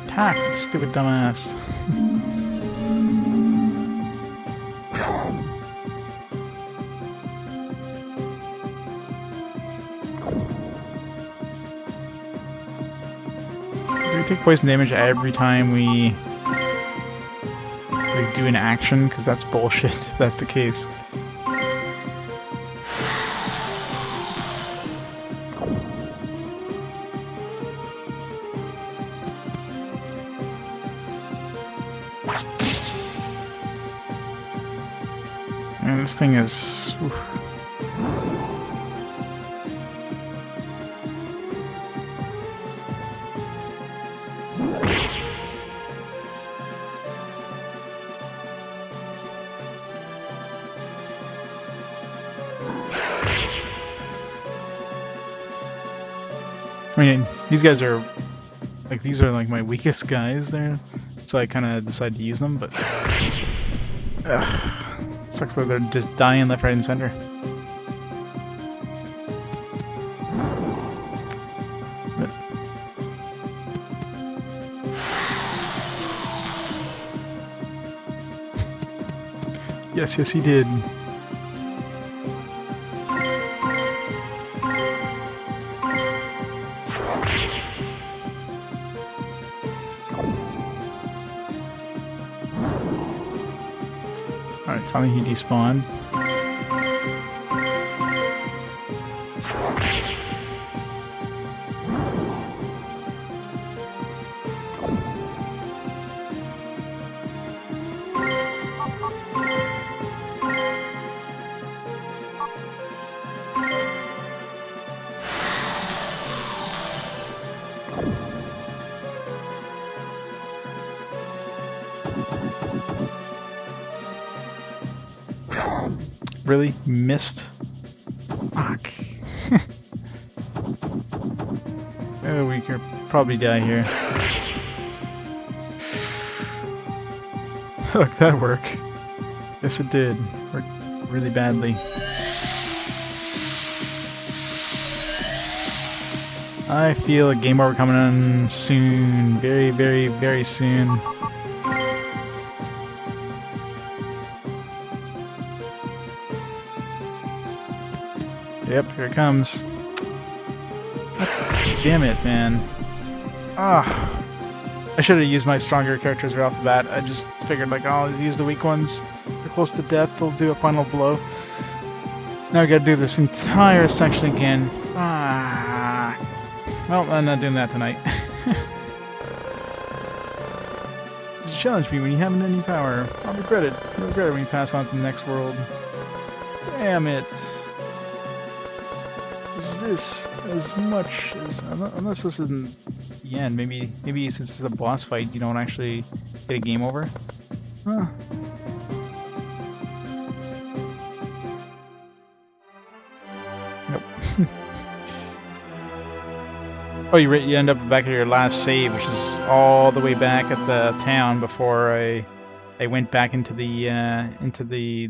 Attack, you stupid dumbass. Do we take poison damage every time we do an action? Because that's bullshit if that's the case. Man, this thing is... oof. I mean, these guys are... like, these are like my weakest guys there, so I kind of decided to use them, but... sucks that they're just dying left, right, and center. But... yes, he did. Alright, finally he despawned. Really? Missed? Fuck. Oh, we could probably die here. Look, that worked. Yes, it did. Worked really badly. I feel a game over coming on soon. Very, very, very soon. Yep, here it comes. Damn it, man. Ah. I should have used my stronger characters right off the bat. I just figured, like, oh, I'll use the weak ones. They're close to death, they'll do a final blow. Now we gotta do this entire section again. Ah. Well, I'm not doing that tonight. It's a challenge for you when you haven't any power. I'll regret it. You'll regret it when you pass on to the next world. Damn it. Is this as much as... unless this isn't the end, maybe since it's a boss fight you don't actually get a game over? Huh. Nope. Oh, you end up back at your last save, which is all the way back at the town before I went back into the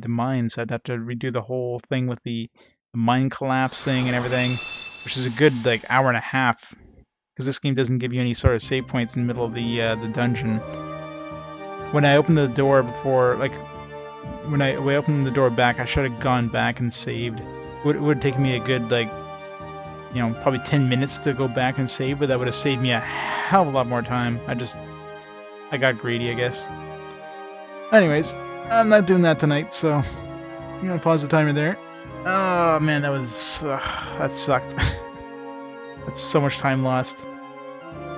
mine, so I'd have to redo the whole thing with the mine collapsing and everything, which is a good like hour and a half, because this game doesn't give you any sort of save points in the middle of the dungeon. When I opened the door before, like when I opened the door back, I should have gone back and saved. It would have taken me a good like, you know, probably 10 minutes to go back and save, but that would have saved me a hell of a lot more time. I got greedy, I guess. Anyways, I'm not doing that tonight, so I'm gonna pause the timer there. Oh man, that sucked. That's so much time lost.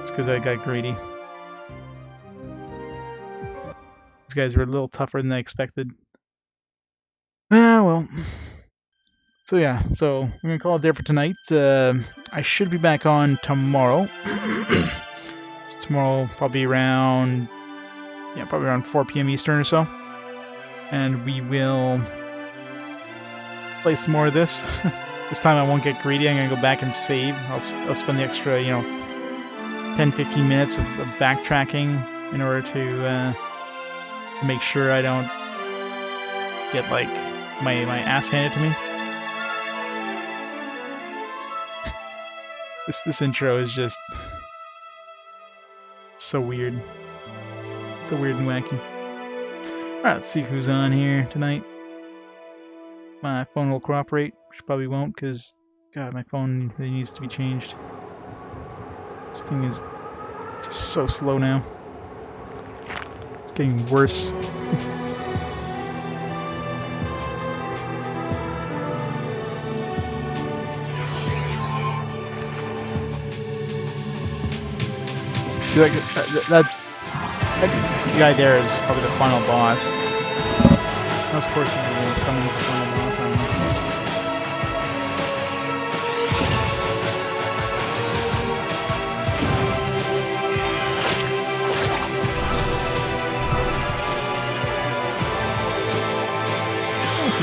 It's because I got greedy. These guys were a little tougher than I expected. Ah, well. So yeah, so we're gonna call it there for tonight. I should be back on tomorrow. Tomorrow, probably around 4 p.m. Eastern or so, and we will play some more of this. This time I won't get greedy. I'm gonna go back and save. I'll spend the extra, 10-15 minutes of backtracking in order to make sure I don't get like my ass handed to me. This intro is just so weird. So weird and wacky. Alright, let's see who's on here tonight. My phone will cooperate, which probably won't, because, God, my phone really needs to be changed. This thing is just so slow now. It's getting worse. See, that guy there is probably the final boss. Of course, he will summon the final boss. I don't know.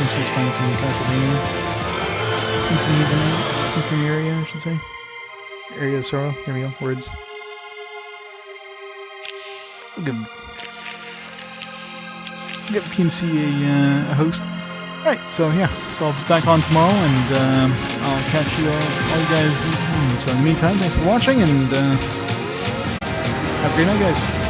He's playing some Castlevania. Symphony area, I should say. Area of Sorrow. There we go. Words. Good PMC a host. Alright, so yeah, so I'll be back on tomorrow, and I'll catch you all you guys. So in the meantime, thanks for watching, and have a great night, guys.